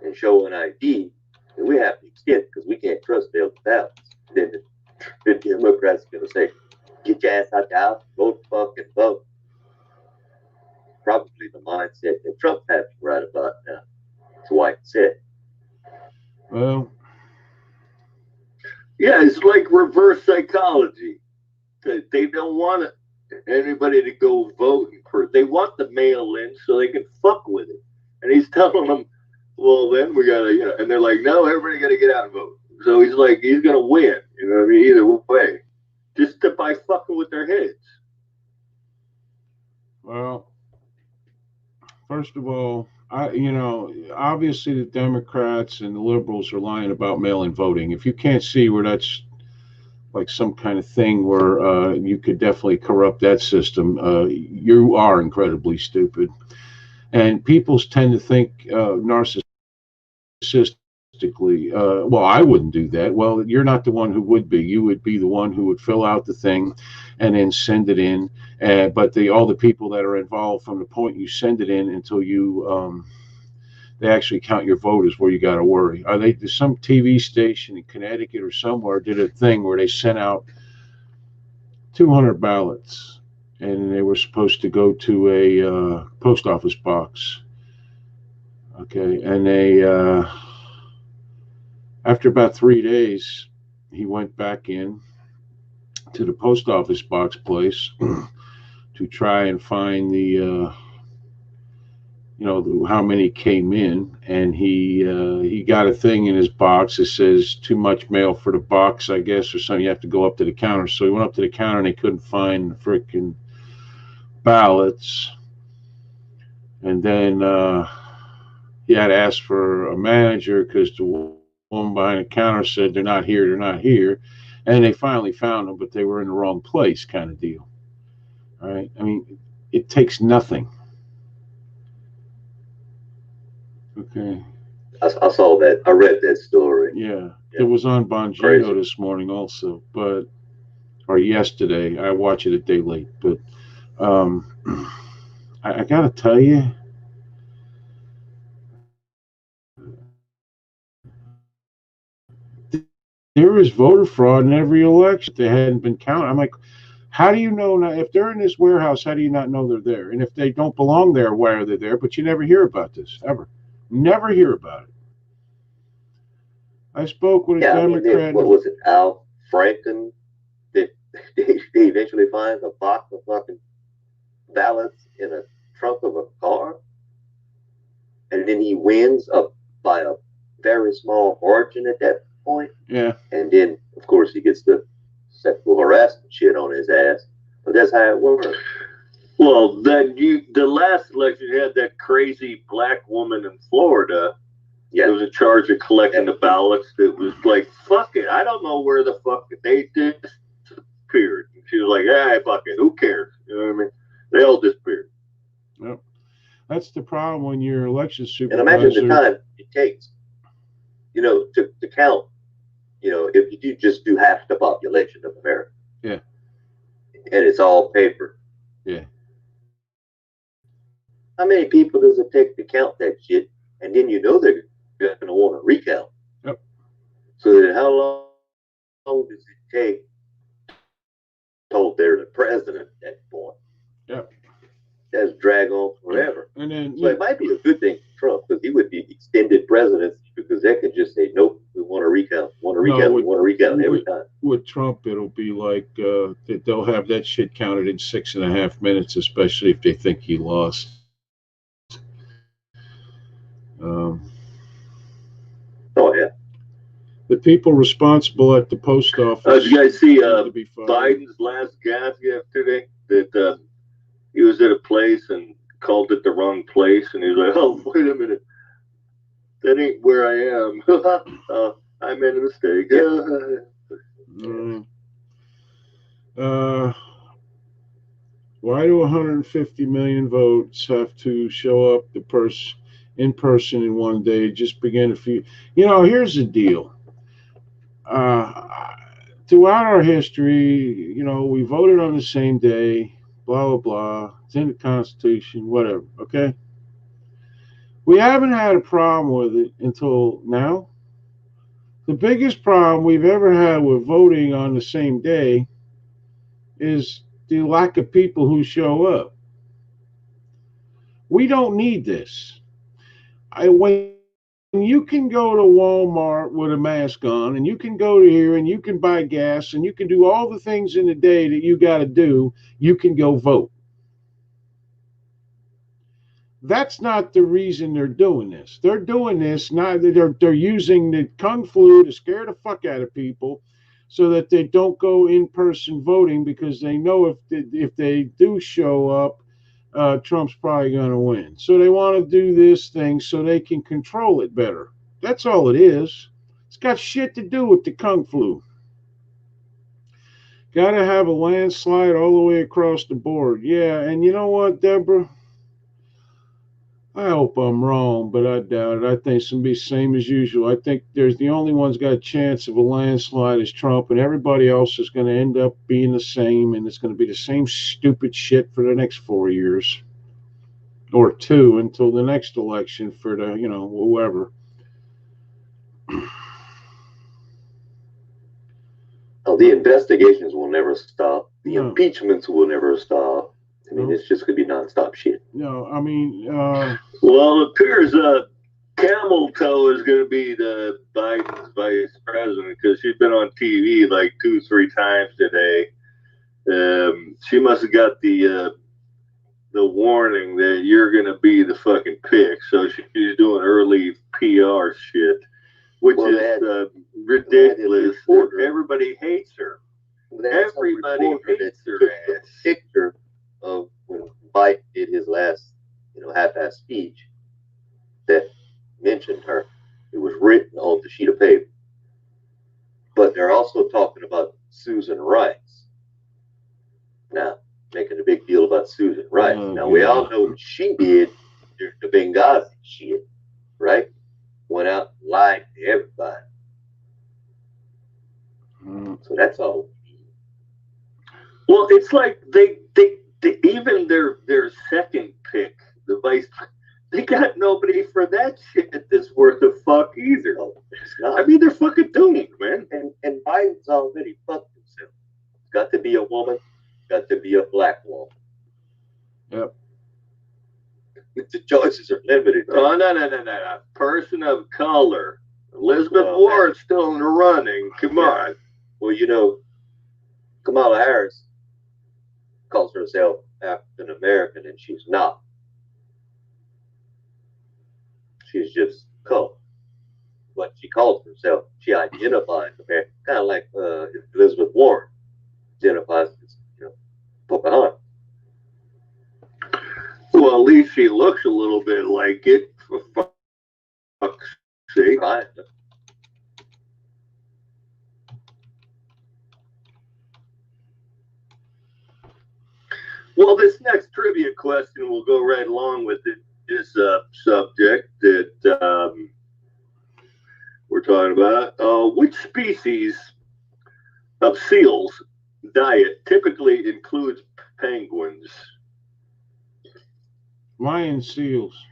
and show an ID. And we have to extend it because we can't trust mail-in ballots. Then the Democrats are going to say, get your ass out the house, vote, fucking vote. Probably the mindset that Trump has right about now. That's why he said. Well, yeah, it's like reverse psychology. They don't want anybody to go vote. They want the mail in so they can fuck with it. And he's telling them, well, then we gotta, and they're like, no, everybody gotta get out and vote. So he's like, he's gonna win. You know what I mean? Either way, just by fucking with their heads. Well, first of all, obviously the Democrats and the liberals are lying about mail-in voting. If you can't see where that's like some kind of thing where you could definitely corrupt that system, you are incredibly stupid. And people tend to think narcissistically. Well, I wouldn't do that. Well, you're not the one who would be. You would be the one who would fill out the thing and then send it in. But all the people that are involved from the point you send it in until you they actually count your vote is where you got to worry. There's some TV station in Connecticut or somewhere did a thing where they sent out 200 ballots, and they were supposed to go to a post office box. Okay, and they after about 3 days, he went back in to the post office box place to try and find the how many came in, and he got a thing in his box that says too much mail for the box, I guess, or something. You have to go up to the counter. So he went up to the counter and they couldn't find the freaking ballots, and then he had to ask for a manager because the woman behind the counter said they're not here, and they finally found them, but they were in the wrong place, kind of deal. All right, I mean, it takes nothing. Okay. I saw that. I read that story. Yeah. It was on Bongino this morning also, or yesterday. I watch it a day late, but I got to tell you, there is voter fraud in every election. They hadn't been counted. I'm like, how do you know now? If they're in this warehouse, how do you not know they're there? And if they don't belong there, why are they there? But you never hear about this, ever. Never hear about it. I spoke with a Democrat. What was it, Al Franken? Did they eventually find a box of fucking ballots in a trunk of a car? And then he wins up by a very small margin at that point. Yeah. And then, of course, he gets the sexual harassment shit on his ass. But that's how it works. Well, then the last election, you had that crazy black woman in Florida. Yeah, that was in charge of collecting the ballots. That was like, fuck it, I don't know where the fuck they disappeared. She was like, hey, fuck it, who cares? You know what I mean? They all disappeared. Yep. That's the problem when you're election supervisor. And imagine the time it takes, to count, if you just do half the population of America. Yeah. And it's all paper. Yeah. How many people does it take to count that shit? And then they're going to want to recount. Yep. So then how long does it take told they're the president at that point? Yep. That's drag on forever. And then, so it might be a good thing for Trump because he would be extended presidency because they could just say, nope, we want to recount, we want to recount every time. With Trump, it'll be like they'll have that shit counted in 6.5 minutes, especially if they think he lost. Oh, yeah. The people responsible at the post office. Did you guys see Biden's last gaffe yesterday? That he was at a place and called it the wrong place, and he was like, "Oh, wait a minute, that ain't where I am. I made a mistake." Why do 150 million votes have to show up in person in one day? Just begin a few. Here's the deal. Throughout our history, we voted on the same day. Blah, blah, blah. It's in the Constitution, whatever, okay? We haven't had a problem with it until now. The biggest problem we've ever had with voting on the same day is the lack of people who show up. We don't need this. When you can go to Walmart with a mask on, and you can go to here and you can buy gas and you can do all the things in the day that you got to do, you can go vote. That's not the reason they're doing this. They're doing this not that they're using the Kung flu to scare the fuck out of people so that they don't go in-person voting because they know if they do show up, Trump's probably going to win. So they want to do this thing so they can control it better. That's all it is. It's got shit to do with the Kung flu. Got to have a landslide all the way across the board. Yeah, and you know what, Deborah? I hope I'm wrong, but I doubt it. I think it's gonna be the same as usual. I think there's the only one's got a chance of a landslide is Trump, and everybody else is gonna end up being the same, and it's gonna be the same stupid shit for the next 4 years or two until the next election for the whoever. Oh, the investigations will never stop. The No. impeachments will never stop. I mean, No. it's just going to be nonstop shit. No, I mean, Well, it appears Camel Toe is going to be the Biden's vice president because she's been on TV like 2-3 times today. She must have got the warning that you're going to be the fucking pick, so she's doing early PR shit, which is ridiculous. Everybody hates her. Everybody hates her ass. Picture of when Biden did his last, half-ass speech that mentioned her. It was written on the sheet of paper. But they're also talking about Susan Rice. Now, making a big deal about Susan Rice. Now, we all know what she did during the Benghazi shit, right? Went out and lied to everybody. So that's all. Well, it's like they even their second pick, the vice, they got nobody for that shit that's worth a fuck either. No, it's not. I mean, they're fucking doomed, man. And Biden's already fucked himself. It's got to be a woman, got to be a black woman. Yep. The choices are limited. Oh, no. Person of color. Elizabeth Warren's still in the running. Come on. Well, Kamala Harris calls herself African American, and she's not. She's just color. What she calls herself, she identifies American, kind of like Elizabeth Warren identifies as, Pocahontas. Well, at least she looks a little bit like it, for fuck's sake. Right. Well, this next trivia question will go right along with this subject that we're talking about. Which species of seals diet typically includes penguins? lion seals.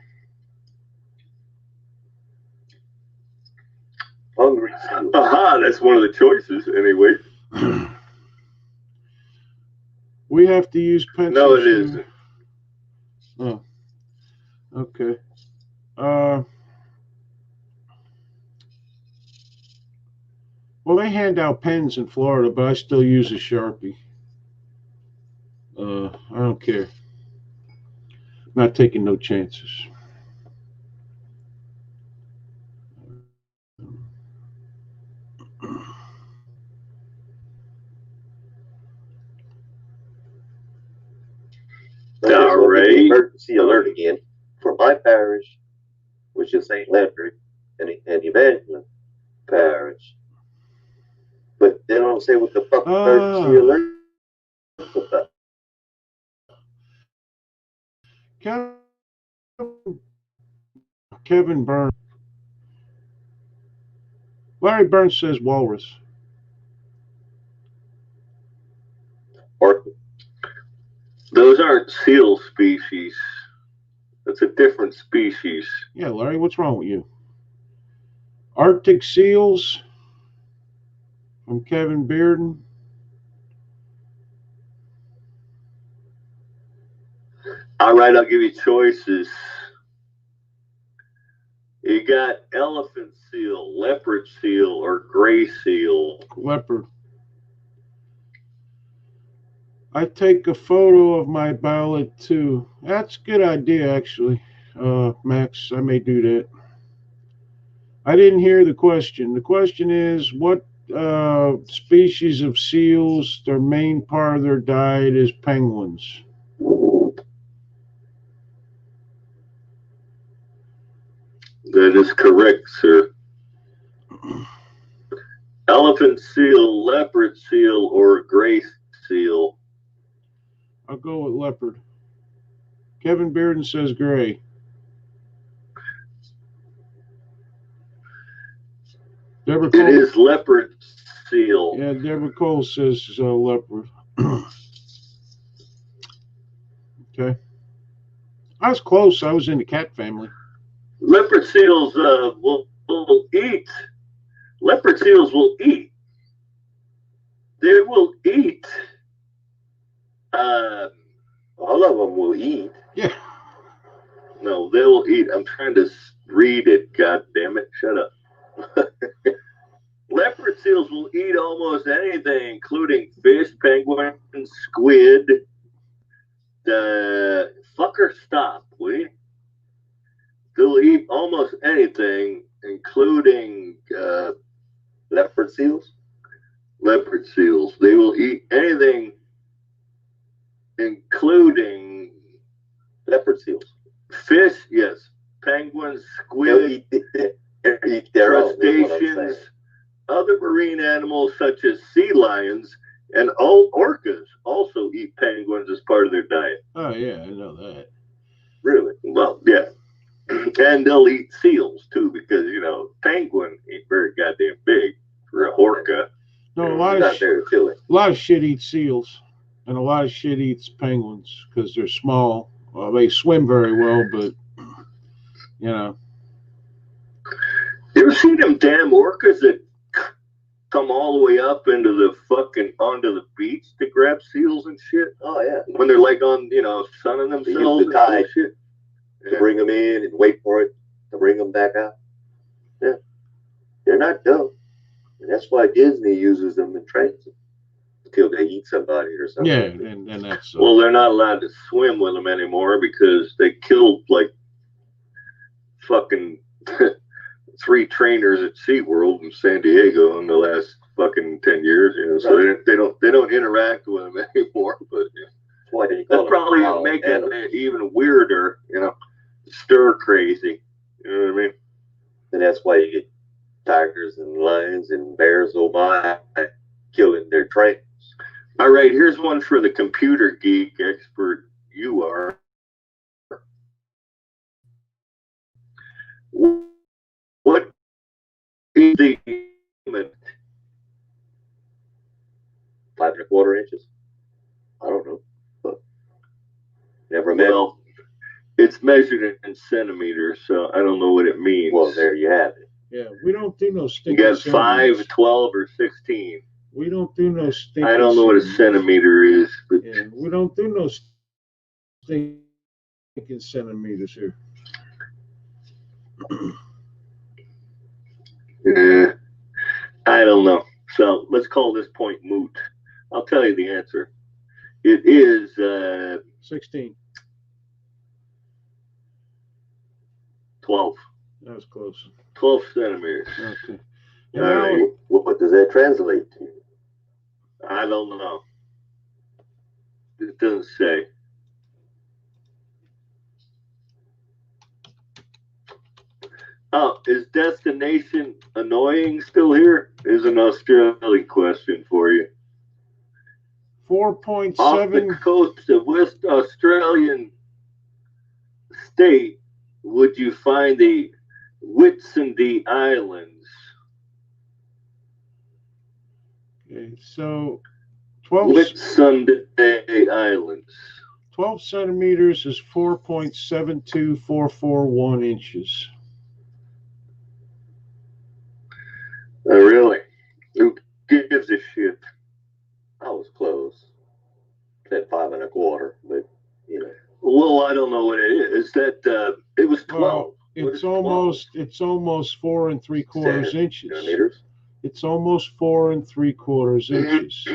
Hungry seals. Aha, that's one of the choices, anyway. We have to use pencils. No, it isn't. Oh, okay. Well, they hand out pens in Florida, but I still use a Sharpie. I don't care. I'm not taking no chances. All right. Emergency alert again for my parish, which is St. Landry and Evangeline Parish. But they don't say what the fuck emergency alert is about. Kevin Burns. Larry Burns says walrus. Or Those aren't seal species. That's a different species. Yeah, Larry, what's wrong with you? Arctic seals from Kevin Bearden. All right, I'll give you choices. You got elephant seal, leopard seal, or gray seal. Leopard. I take a photo of my ballot too. That's a good idea, actually, Max. I may do that. I didn't hear the question. The question is, what species of seals, their main part of their diet is penguins? That is correct, sir. Elephant seal, leopard seal, or gray seal. I'll go with leopard. Kevin Bearden says gray. Deborah It Cole, is leopard seal. yeah, Deborah Cole says leopard. Okay. I was close. I was in the cat family. Leopard seals will eat. Leopard seals will eat. They will eat. All of them will eat. Yeah. No, they will eat. I'm trying to read it. God damn it! Shut up. Leopard seals will eat almost anything, including fish, penguin, squid. The fucker, stop, will you? They'll eat almost anything, including Leopard seals? leopard seals. They will eat anything, including Leopard seals. fish, yes, penguins, They'll squid, eat their own, is what I'm crustaceans, saying. other marine animals such as sea lions, and all orcas also eat penguins as part of their diet. Oh yeah, I know that. Really? Well, yeah. And they'll eat seals too, because penguin ain't very goddamn big for a orca. No, a lot Not of very filling. shit eats seals, and a lot of shit eats penguins because they're small. Well, they swim very well, but you know. You ever see them damn orcas that come all the way up into the onto the beach to grab seals and shit? Oh, yeah. When they're like on, sunning They use themselves the tide and shit. to bring them in and wait for it to bring them back out. Yeah. They're not dumb. And that's why Disney uses them and trains them until they eat somebody or something. Yeah, and that's Well, they're not allowed to swim with them anymore because they killed like fucking 3 trainers at SeaWorld in San Diego in the last fucking 10 years. So they don't interact with them anymore. But That's why they call that's probably them wild making animals. it even weirder. Stir crazy. You know what I mean? And that's why you get tigers and lions and bears, oh my, killing their trainers. All right, here's one for the computer geek expert you are. What is the 5 1/4 inches. I don't know, but never met. well, it's measured in centimeters, so I don't know what it means. Well, there you have it. yeah. We don't do no You stinking got 5, centimeters. 12, or 16. We don't do no stinking. I don't know what a centimeters. centimeter is, but Yeah, we don't do no stinking centimeters here. I don't know. So let's call this point moot. I'll tell you the answer. It is 16. 12. That was close. 12 centimeters. Okay. All And now, right. What does that translate to? I don't know. It doesn't say. Oh, is Destination Annoying still here? Here's an Australian question for you. 4.7. Off the coast of West Australian state, would you find the Whitsunday Islands? Okay, so 12, Whitsunday Islands. 12 centimeters is 4.72441 inches. Oh, really? Who gives a shit? I was close. Said 5 1/4, but Well, I don't know what it is. That it was 12. Well, What it's is 12? almost 4 3/4 inches. centimeters. It's almost 4 3/4 inches.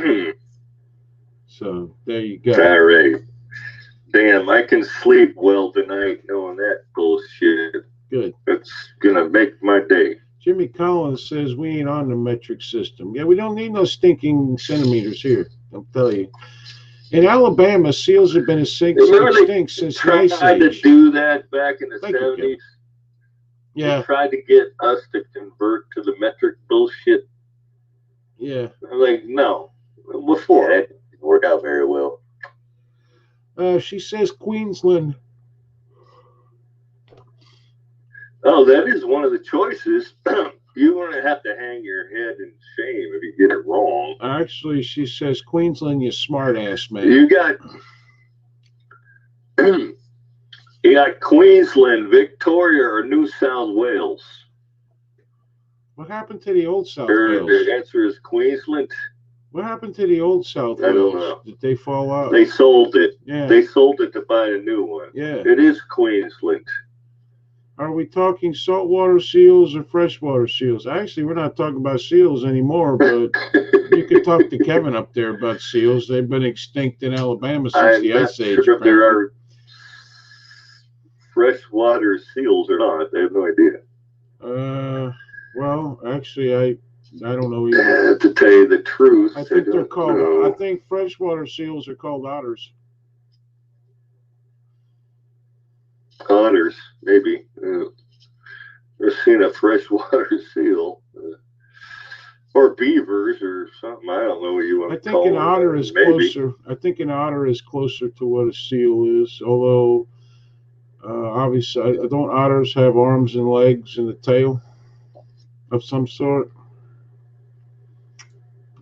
So there you go. All right. Damn, I can sleep well tonight knowing that bullshit. Good. That's gonna make my day. Jimmy Collins says we ain't on the metric system. Yeah, we don't need no stinking centimeters here. I'll tell you. In Alabama, seals have been extinct since the Tried Ice to Age. do that back in the Thank you, 70s. Yeah, They tried to get us to convert to the metric bullshit. yeah. I'm like, no. Yeah, Before. that didn't work out very well. She says Queensland. Oh, that is one of the choices. you're going to have to hang your head in shame if you get it wrong. Actually, she says, Queensland, you smart ass, man. You got you got Queensland, Victoria, or New South Wales. What happened to the old South The Wales? answer is Queensland. What happened to the old South I don't Wales? know. Did they fall out? They sold it. Yeah. They sold it to buy a new one. Yeah. It is Queensland. Are we talking saltwater seals or freshwater seals? Actually, we're not talking about seals anymore, but you could talk to Kevin up there about seals. They've been extinct in Alabama since I'm the not Ice Age. sure if there are freshwater seals or not. I have no idea. Well, actually, I don't know either. To tell you the truth, I think they're don't called. know. I think freshwater seals are called otters. Otters, maybe. I've seen a freshwater seal. Or beavers or something. I don't know what you want I to think call an them. otter is Maybe. closer. I think an otter is closer to what a seal is. Although, obviously, don't otters have arms and legs and a tail of some sort?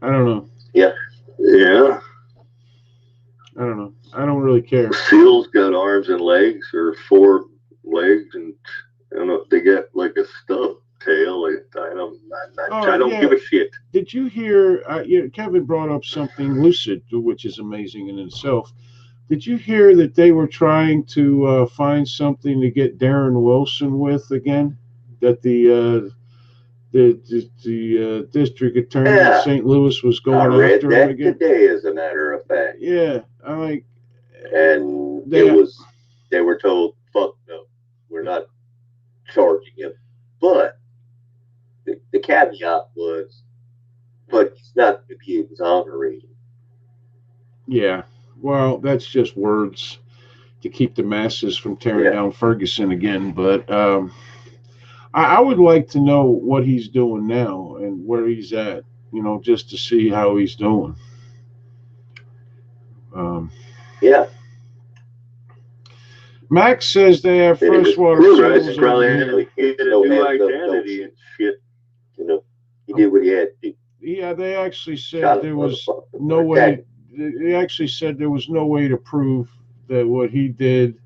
I don't know. Yeah. I don't know. I don't really care. Seals got arms and legs, or 4 legs, and I don't know if they got like a stub tail. I don't give a shit. Did you hear? Kevin brought up something lucid, which is amazing in itself. Did you hear that they were trying to find something to get Darren Wilson with again? That the district attorney in St. Louis was going after him again. Today, as a matter of fact. Yeah, I like. And they were told, "Fuck no, we're not charging him." But the caveat was, but he's not going to be exonerated. Yeah, well, that's just words to keep the masses from tearing down Ferguson again. But I would like to know what he's doing now and where he's at, just to see how he's doing. Max says they have freshwater seals. Probably a new identity and shit. He did what he had to do. Yeah, they actually said there was no way. They actually said there was no way to prove that what he did.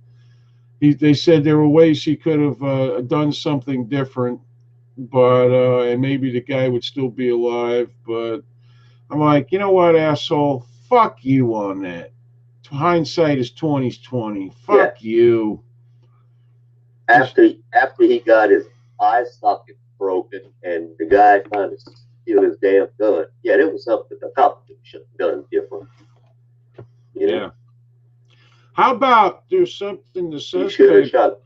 They said there were ways he could have done something different, but and maybe the guy would still be alive. But I'm like, you know what, asshole? Fuck you on that. Hindsight is 20/20. Fuck you. After he got his eye socket broken and the guy trying to steal his damn gun, there was something the cop should have done different. Yeah. How about there's something the suspect... He should have shot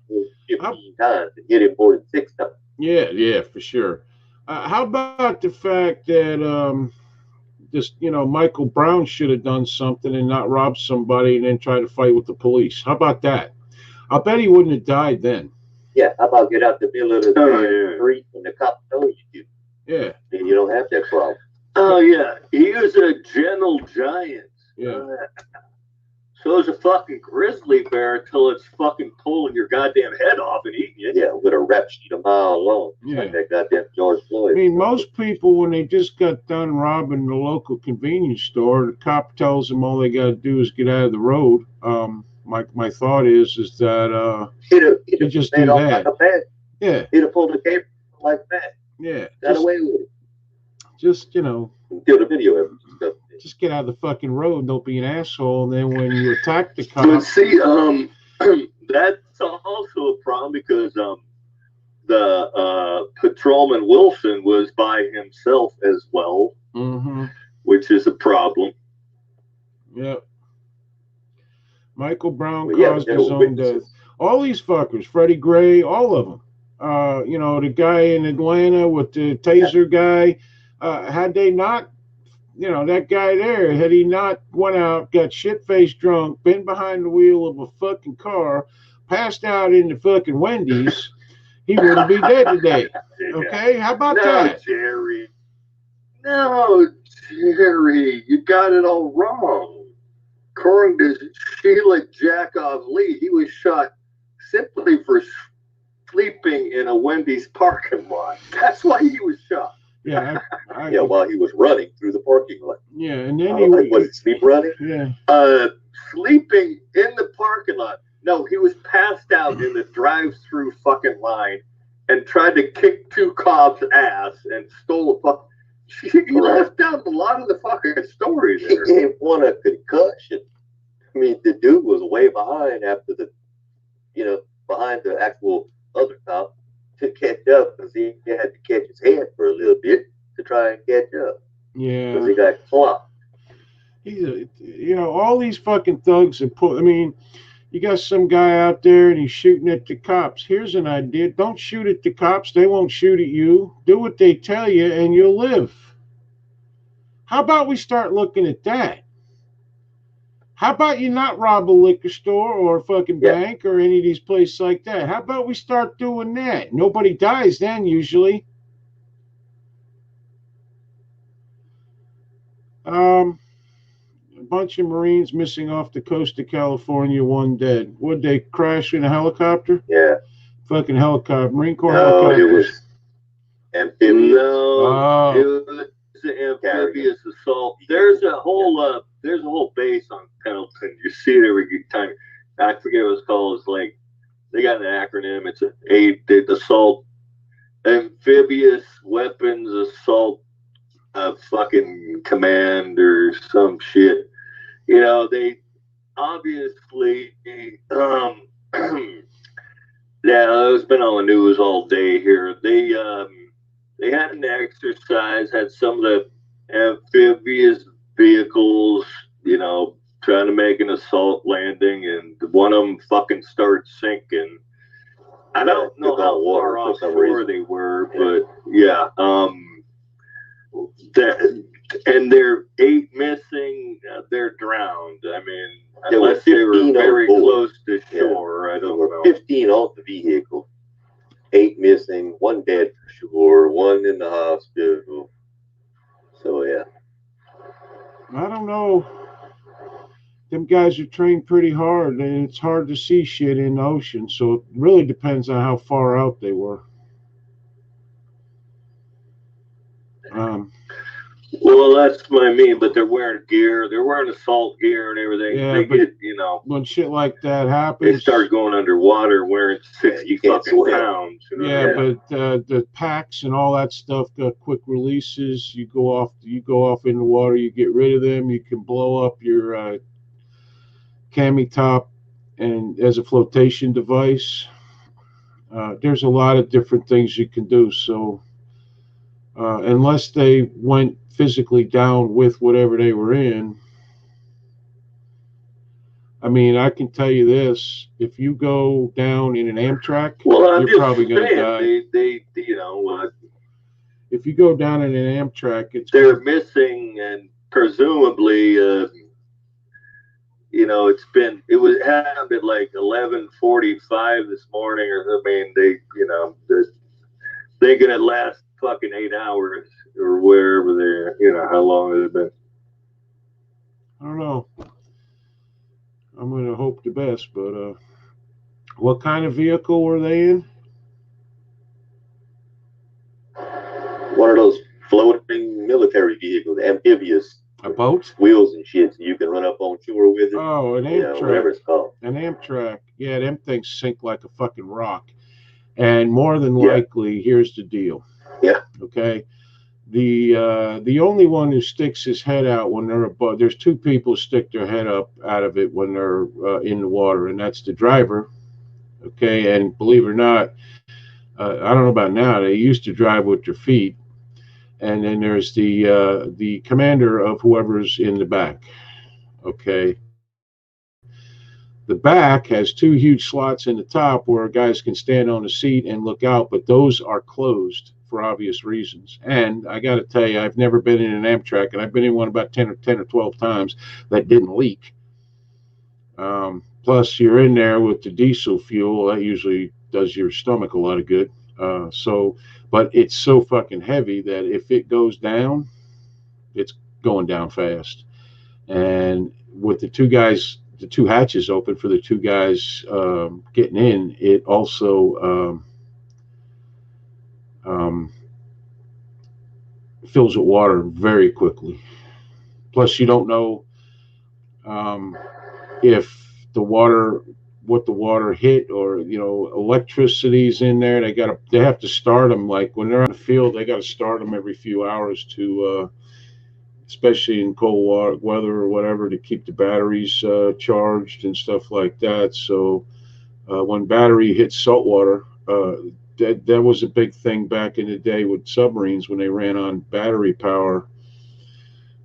15 times and hit him more than 6 times. Yeah, for sure. How about the fact that Michael Brown should have done something and not robbed somebody and then try to fight with the police? How about that? I'll bet he wouldn't have died then. Yeah, how about get out the middle of the street when the cop knows you do? Yeah. Then you don't have that problem. Oh, yeah. He was a gentle giant. Yeah. So is a fucking grizzly bear until it's fucking pulling your goddamn head off and eating you. Yeah, with a rep sheet a mile long. Yeah. Like that goddamn George Floyd. I mean, most people, when they just got done robbing the local convenience store, the cop tells them all they got to do is get out of the road. My thought is that you just do that. Yeah. He'd have pulled the cape like that. Yeah. Got away with it. Just, Kill the video evidence. Just get out of the fucking road. Don't be an asshole. And then when you attack the cop... But see, that's also a problem because the patrolman Wilson was by himself as well, which is a problem. Yep. Michael Brown caused his own death. All these fuckers, Freddie Gray, all of them. The guy in Atlanta with the taser guy, had they not, that guy there, had he not went out, got shit-faced drunk, been behind the wheel of a fucking car, passed out in the fucking Wendy's, he wouldn't be dead today. Okay? How about that? Jerry. No, Jerry, you got it all wrong. According to Sheila Jacob Lee, he was shot simply for sleeping in in a Wendy's parking lot. That's why he was shot. Yeah, Yeah, while he was running through the parking lot. yeah, and then Was it sleep running? yeah, Sleeping in the parking lot. No, he was passed out in the drive-through fucking line and tried to kick two cops' ass and stole a fuck. He left out a lot of the fucking story He there. gave one a concussion. I mean, the dude was way behind after behind the actual other cop to catch up because he had to catch his head for a little bit to try and catch up yeah. because he got clocked. All these fucking thugs are I mean, you got some guy out there and he's shooting at the cops. Here's an idea. Don't shoot at the cops. They won't shoot at you. Do what they tell you and you'll live. How about we start looking at that? How about you not rob a liquor store or a fucking bank or any of these places like that? How about we start doing that? Nobody dies then, usually. A bunch of Marines missing off the coast of California, one dead. Would they crash in a helicopter? Yeah. Fucking helicopter. Marine Corps No, helicopter. it was amphibious. No, it was an amphibious assault. There's a whole base on Pendleton. You see it every time. I forget what it's called. It's like they got an acronym. It's assault, amphibious weapons assault, fucking command or some shit. They obviously, yeah, it's been on the news all day here. They had an exercise, had some of the amphibious vehicles, trying to make an assault landing, and one of them fucking started sinking. I don't know how far offshore they were, but yeah, and they're 8 missing. They're drowned. I mean, unless they were very close to shore, I don't know. 15 off the vehicle, 8 missing, 1 dead for sure, 1 in the hospital. So yeah, I don't know. Them guys are trained pretty hard, and it's hard to see shit in the ocean. So it really depends on how far out they were. Well, that's what I mean, but they're wearing gear. They're wearing assault gear and everything. Yeah, they get, when shit like that happens, they start going underwater wearing 60 fucking pounds. Yeah, but the packs and all that stuff got quick releases. You go off in the water, you get rid of them. You can blow up your cami top and as a flotation device. There's a lot of different things you can do. So unless they went physically down with whatever they were in, I mean, I can tell you this: if you go down in an Amtrak, you're probably going to die. They if you go down in an Amtrak, they're missing, and presumably, it happened at like 11:45 this morning, or I mean, they're thinking it lasts fucking 8 hours or wherever they're, how long has it been? I don't know. I'm going to hope the best, but what kind of vehicle were they in? One of those floating military vehicles, amphibious. A boat? Wheels and shit, so you can run up on shore with it. Oh, an Amtrak. Whatever it's called. An Amtrak. Yeah, them things sink like a fucking rock. And more than likely, here's the deal. Yeah. Okay. The only one who sticks his head out when they're above, there's 2 people stick their head up out of it when they're in the water, and that's the driver. Okay. And believe it or not, I don't know about now, they used to drive with their feet. And then there's the commander of whoever's in the back. Okay. The back has 2 huge slots in the top where guys can stand on the seat and look out, but those are closed for obvious reasons. And I got to tell you, I've never been in an Amtrak, and I've been in one about 10 or 12 times that didn't leak. Plus, you're in there with the diesel fuel. That usually does your stomach a lot of good. But it's so fucking heavy that if it goes down, it's going down fast. And with the 2 hatches open for the 2 guys getting in, it also um, fills with water very quickly. Plus, you don't know if the water, what the water hit, or electricity's in there. They have to start them, like when they're on the field. They got to start them every few hours to, especially in cold weather or whatever, to keep the batteries charged and stuff like that. So when battery hits salt water, that was a big thing back in the day with submarines when they ran on battery power.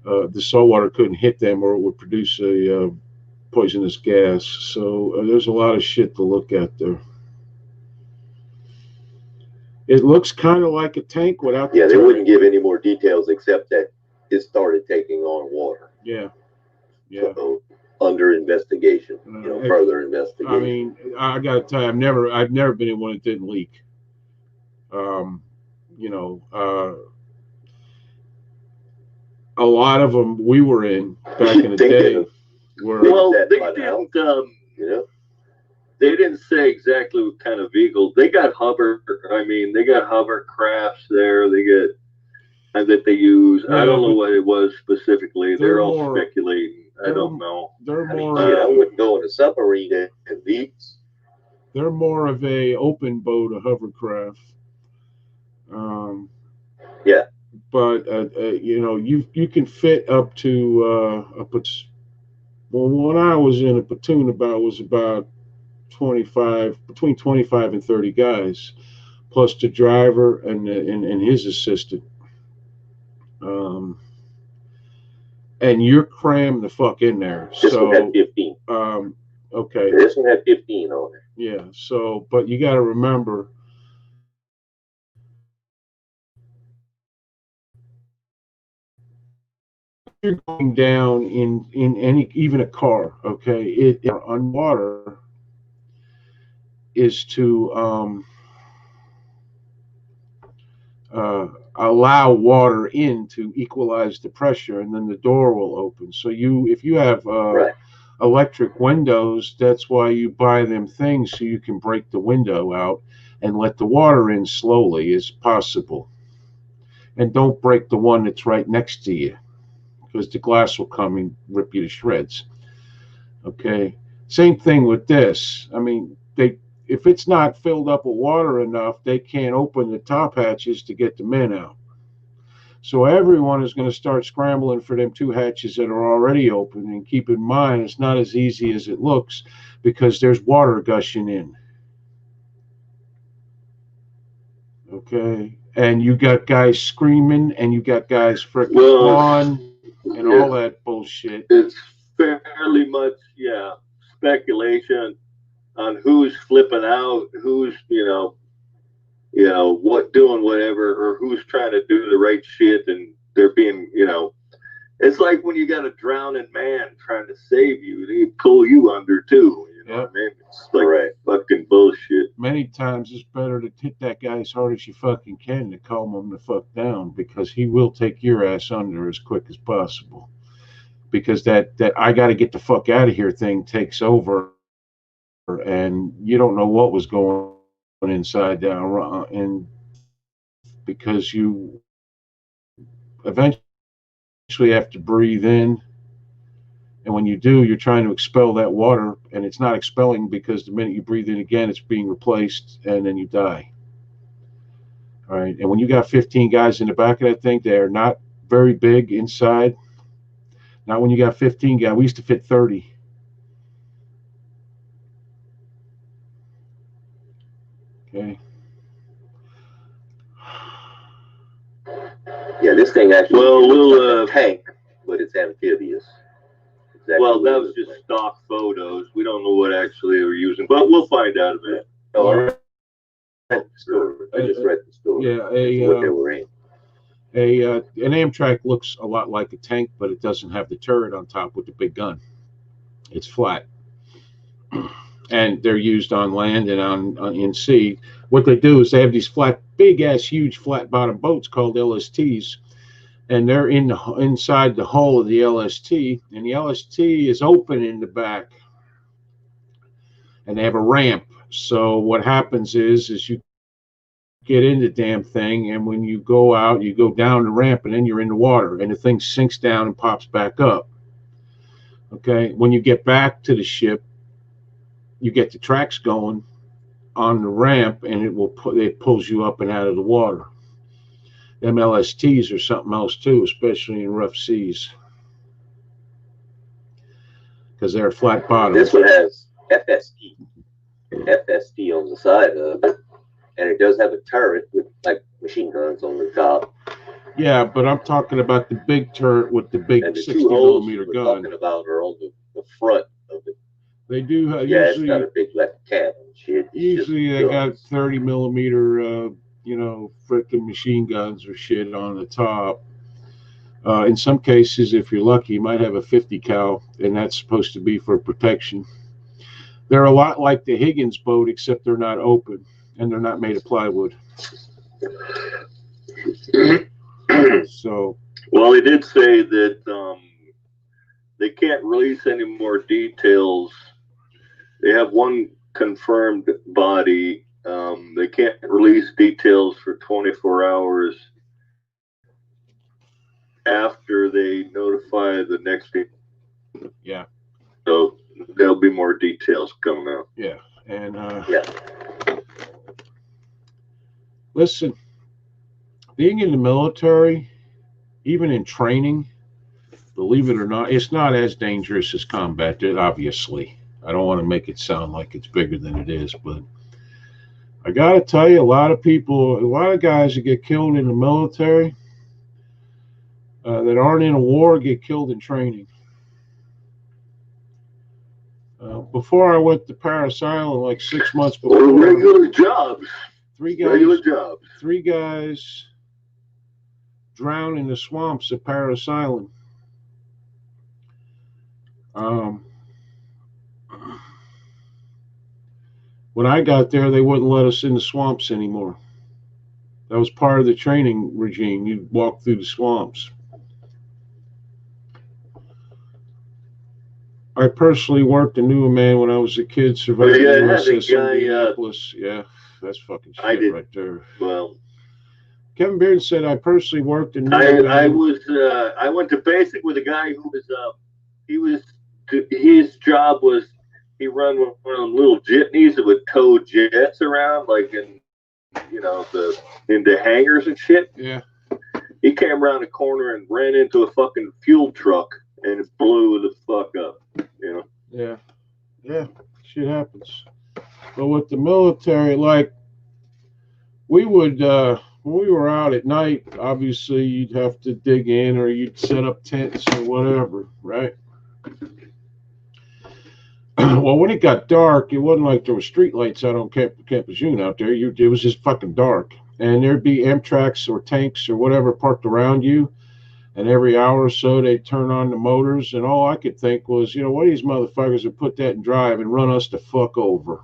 The salt water couldn't hit them, or it would produce a poisonous gas. So there's a lot of shit to look at there. It looks kind of like a tank without the Yeah, they tank. wouldn't give any more details except that it started taking on water. Yeah. Yeah. So under investigation, further investigation. I mean, I got to tell you, I've never been in one that didn't leak. A lot of them we were in back in the day were. Well, they didn't say exactly what kind of vehicles. They got hovercrafts there. That they use. Yeah, I don't know what it was specifically. They're all speculating. I don't know. They're more. I wouldn't go in a submarine and these. They're more of a open boat, a hovercraft. Yeah. But you can fit up to when I was in a platoon, was about 25, between 25 and 30 guys, plus the driver and his assistant. And you're crammed the fuck in there. This one had 15. Okay. This one had 15 on it. Yeah. So, but you got to remember, you're going down in any, even a car, okay, it on water is to allow water in to equalize the pressure, and then the door will open. So if you have electric windows, that's why you buy them things, so you can break the window out and let the water in slowly as possible. And don't break the one that's right next to you, because the glass will come and rip you to shreds. Okay. Same thing with this. I mean, if it's not filled up with water enough, they can't open the top hatches to get the men out. So everyone is going to start scrambling for them two hatches that are already open. And keep in mind, it's not as easy as it looks, because there's water gushing in. Okay. And you got guys screaming, and you got guys freaking clawing, and all that bullshit. It's fairly much, speculation on who's flipping out, who's, doing whatever, or who's trying to do the right shit, and they're being, it's like when you got a drowning man trying to save you, they pull you under too. You know what I mean? It's like fucking bullshit. Many times it's better to hit that guy as hard as you fucking can to calm him the fuck down, because he will take your ass under as quick as possible. Because that I got to get the fuck out of here thing takes over, and you don't know what was going on inside down, and because you eventually have to breathe in, and when you do, you're trying to expel that water, and it's not expelling, because the minute you breathe in again, it's being replaced, and then you die. All right, and when you got 15 guys in the back of that thing, they're not very big inside. Not when you got 15 guys. We used to fit 30. Okay. Yeah, this thing actually looks like a tank, but it's amphibious. Exactly. Well, that was just stock photos. We don't know what actually they were using, but we'll find out a bit. Oh, all right. I just read the story. Yeah, what they were in. An Amtrak looks a lot like a tank, but it doesn't have the turret on top with the big gun. It's flat. And they're used on land and in sea. What they do is they have these flat, big-ass, huge flat-bottom boats called LSTs, and they're inside the hull of the LST, and the LST is open in the back, and they have a ramp. So what happens is you get in the damn thing, and when you go out, you go down the ramp, and then you're in the water, and the thing sinks down and pops back up. Okay, when you get back to the ship, you get the tracks going on the ramp, and it pulls you up and out of the water. MLSTs are something else too, especially in rough seas, because they're flat bottom. This one has FSD on the side of it, and it does have a turret with like machine guns on the top. Yeah, but I'm talking about the big turret with the big And the 60 two holes millimeter we're gun. talking about are on the front of it. They do Yeah, usually. it's got a big like cab and shit. Usually they got 30 millimeter, freaking machine guns or shit on the top. In some cases, if you're lucky, you might have a 50 cal, and that's supposed to be for protection. They're a lot like the Higgins boat, except they're not open and they're not made of plywood. So, well, they did say that they can't release any more details. They have one confirmed body. They can't release details for 24 hours after they notify the next people. Yeah. So there'll be more details coming out. Yeah. And yeah. Listen, being in the military, even in training, believe it or not, it's not as dangerous as combat, obviously. I don't want to make it sound like it's bigger than it is, but I got to tell you, a lot of guys that get killed in the military that aren't in a war get killed in training. Before I went to Parris Island, like 6 months before, regular jobs. Three guys drowned in the swamps at Parris Island. When I got there, they wouldn't let us in the swamps anymore. That was part of the training regime. You'd walk through the swamps. I personally worked and knew a man when I was a kid surviving USS Indianapolis. Yeah, that's fucking shit right there. Well, Kevin Beard said, I personally worked and knew I went to basic with a guy who was, his job was, he run one of them little jitneys that would tow jets around, like into hangars and shit. Yeah. He came around the corner and ran into a fucking fuel truck and it blew the fuck up. Yeah. Yeah. Shit happens. But with the military, like we would when we were out at night, obviously you'd have to dig in or you'd set up tents or whatever, right? Well, when it got dark, it wasn't like there were street lights out on Camp Lejeune out there. It was just fucking dark. And there'd be Amtrak or tanks or whatever parked around you. And every hour or so, they'd turn on the motors. And all I could think was, what these motherfuckers would put that in drive and run us the fuck over.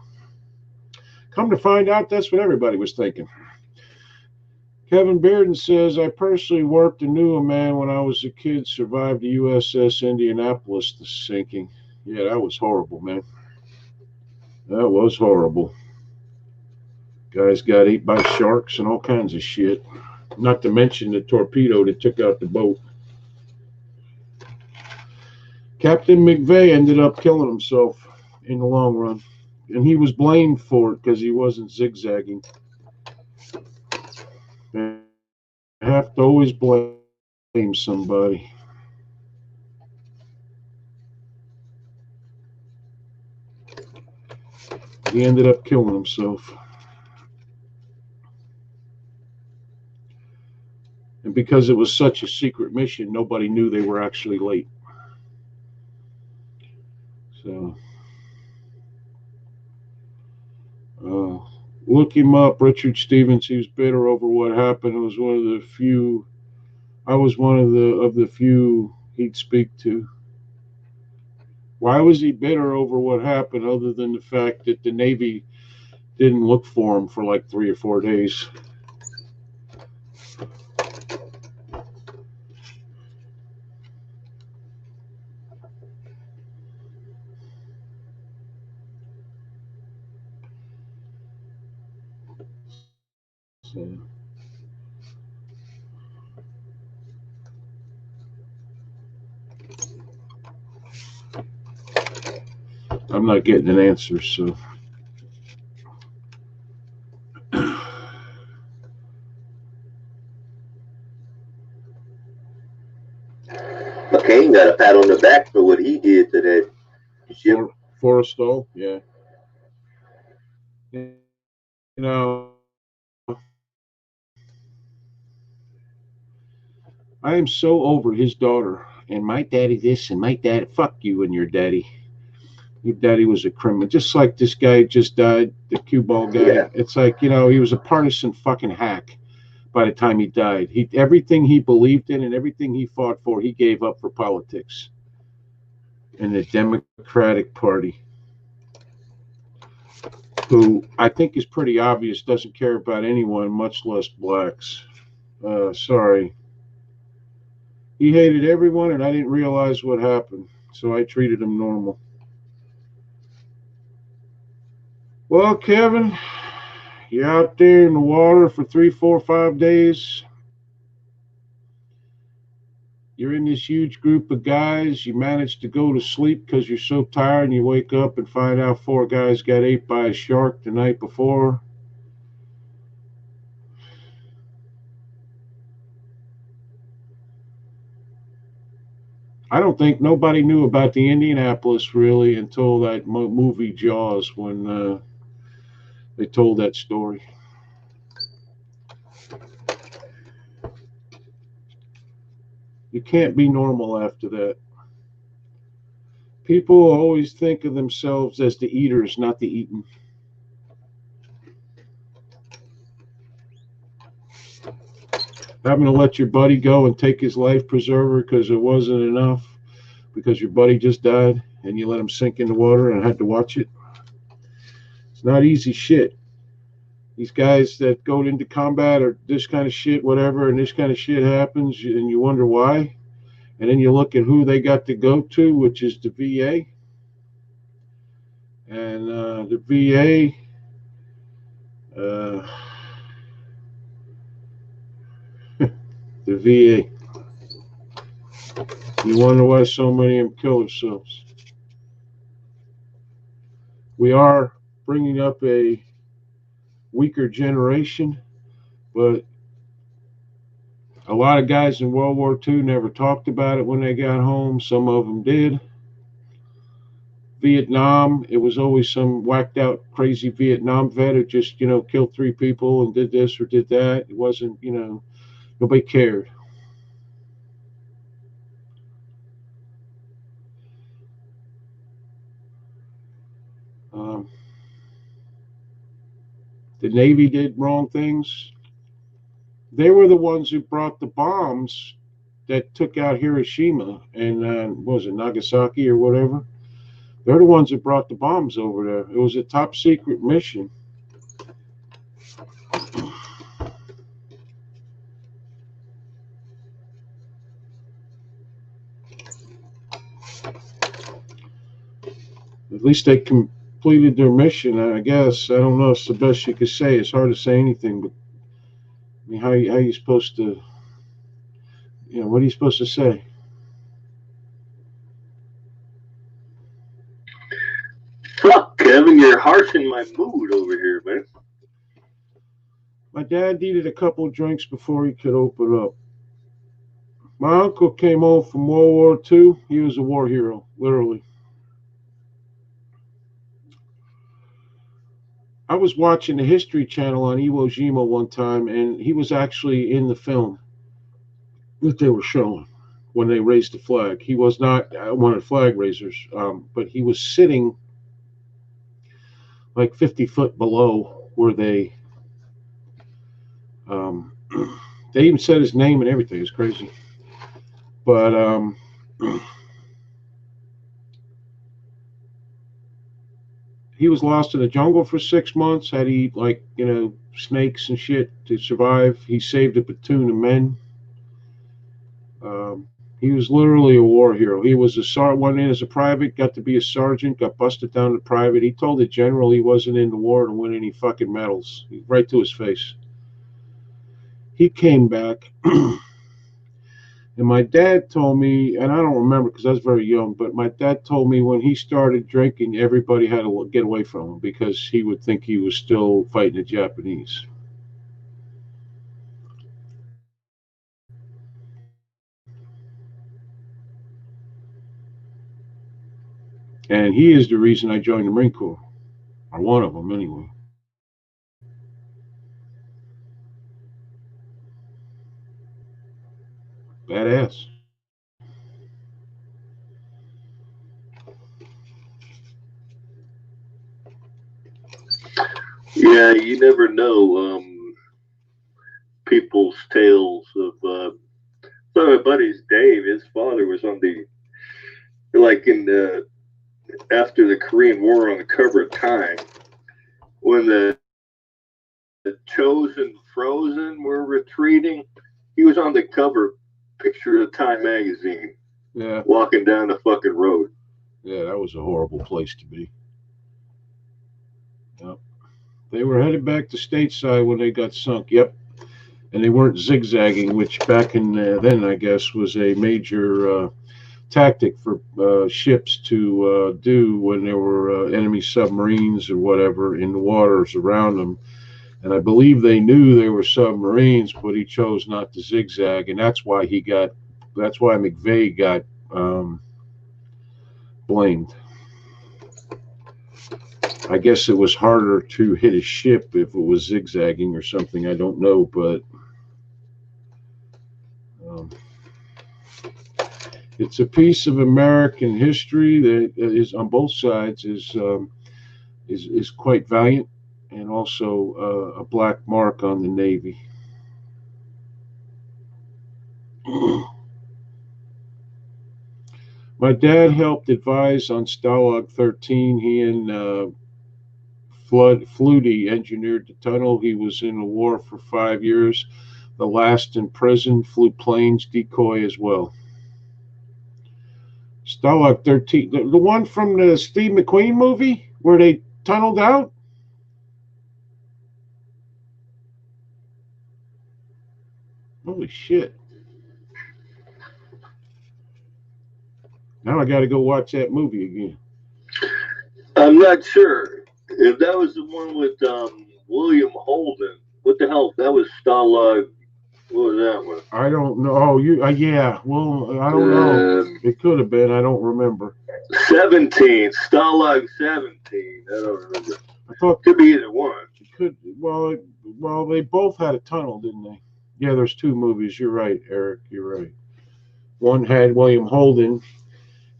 Come to find out, that's what everybody was thinking. Kevin Bearden says, I personally worked and knew a man when I was a kid, survived the USS Indianapolis, the sinking. Yeah, that was horrible, man. That was horrible. Guys got ate by sharks and all kinds of shit. Not to mention the torpedo that took out the boat. Captain McVeigh ended up killing himself in the long run. And he was blamed for it because he wasn't zigzagging. And I have to always blame somebody. He ended up killing himself. And because it was such a secret mission, nobody knew they were actually late. So, look him up, Richard Stevens. He was bitter over what happened. It was one of the few. I was one of the few he'd speak to. Why was he bitter over what happened, other than the fact that the Navy didn't look for him for like 3 or 4 days? So, I'm not getting an answer, so. McCain got a pat on the back for what he did to that ship. Forrestal, yeah. You know, I am so over his daughter and my daddy this and my dad. Fuck you and your daddy. Your daddy was a criminal, just like this guy just died, the cue ball guy. Yeah. It's like, you know, he was a partisan fucking hack by the time he died. Everything he believed in and everything he fought for, he gave up for politics and the Democratic Party, who I think is pretty obvious doesn't care about anyone, much less blacks. Sorry. He hated everyone, and I didn't realize what happened, so I treated him normal. Well, Kevin, you're out there in the water for 3, 4, 5 days. You're in this huge group of guys. You manage to go to sleep because you're so tired, and you wake up and find out 4 guys got ate by a shark the night before. I don't think nobody knew about the Indianapolis really until that movie Jaws, when they told that story. You can't be normal after that. People always think of themselves as the eaters, not the eaten. Having to let your buddy go and take his life preserver because it wasn't enough, because your buddy just died, and you let him sink in the water and had to watch it. It's not easy shit. These guys that go into combat or this kind of shit, whatever, and this kind of shit happens, and you wonder why. And then you look at who they got to go to, which is the VA. And the VA, the VA. You wonder why so many of them kill themselves. We are bringing up a weaker generation, but a lot of guys in World War II never talked about it when they got home. Some of them did. Vietnam, it was always some whacked out crazy Vietnam vet who just, you know, killed 3 people and did this or did that. It wasn't, you know, nobody cared. The Navy did wrong things. They were the ones who brought the bombs that took out Hiroshima and what was it, Nagasaki or whatever. They're the ones that brought the bombs over there. It was a top secret mission. At least they completed their mission, I guess. I don't know. It's the best you could say. It's hard to say anything, but I mean, how are you supposed to, you know, what are you supposed to say? Fuck, Kevin, you're harshing my mood over here, man. My dad needed a couple of drinks before he could open up. My uncle came home from World War II. He was a war hero, literally. I was watching the History Channel on Iwo Jima one time, and he was actually in the film that they were showing when they raised the flag. He was not one of the flag raisers, but he was sitting like 50 foot below where they even said his name and everything. It's crazy. But he was lost in the jungle for 6 months, had to eat, like, you know, snakes and shit to survive. He saved a platoon of men. He was literally a war hero. He was went in as a private, got to be a sergeant, got busted down to private. He told the general he wasn't in the war to win any fucking medals, right to his face. he came back. And my dad told me, and I don't remember because I was very young, but my dad told me when he started drinking, everybody had to get away from him because he would think he was still fighting the Japanese. And he is the reason I joined the Marine Corps, or one of them anyway. Badass. Yeah, you never know people's tales of. So my buddy's Dave. His father was on the like in the after the Korean War on the cover of Time when the Chosen Frozen were retreating. He was on the cover picture of Time magazine. Yeah. Walking down the fucking road. Yeah, that was a horrible place to be. Yep. They were headed back to stateside when they got sunk. Yep. And they weren't zigzagging, which back in then, I guess, was a major tactic for ships to do when there were enemy submarines or whatever in the waters around them. And I believe they knew they were submarines, but he chose not to zigzag, and that's why McVeigh got blamed. I guess it was harder to hit a ship if it was zigzagging or something. I don't know, but it's a piece of American history that is on both sides is quite valiant, and also a black mark on the Navy. My dad helped advise on Stalag 13. He and Flutie engineered the tunnel. He was in the war for 5 years. The last in prison, flew planes, decoy as well. Stalag 13, the one from the Steve McQueen movie where they tunneled out? Holy shit. Now I got to go watch that movie again. I'm not sure if that was the one with William Holden. What the hell? That was Stalag. What was that one? I don't know. Oh, yeah. Well, I don't know. It could have been. I don't remember. 17. Stalag 17. I don't remember. I thought could be either one. It could. Well, they both had a tunnel, didn't they? Yeah, there's two movies. You're right, Eric. You're right. One had William Holden,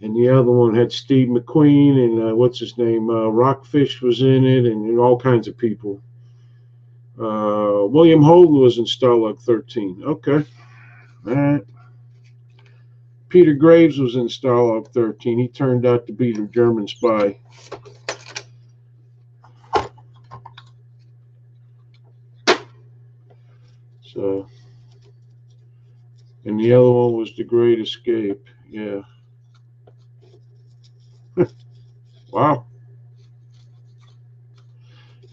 and the other one had Steve McQueen, and what's his name? Rockfish was in it, and all kinds of people. William Holden was in Stalag 13. Okay. All right. Peter Graves was in Stalag 13. He turned out to be the German spy. So, and the other one was The Great Escape. Yeah. Wow.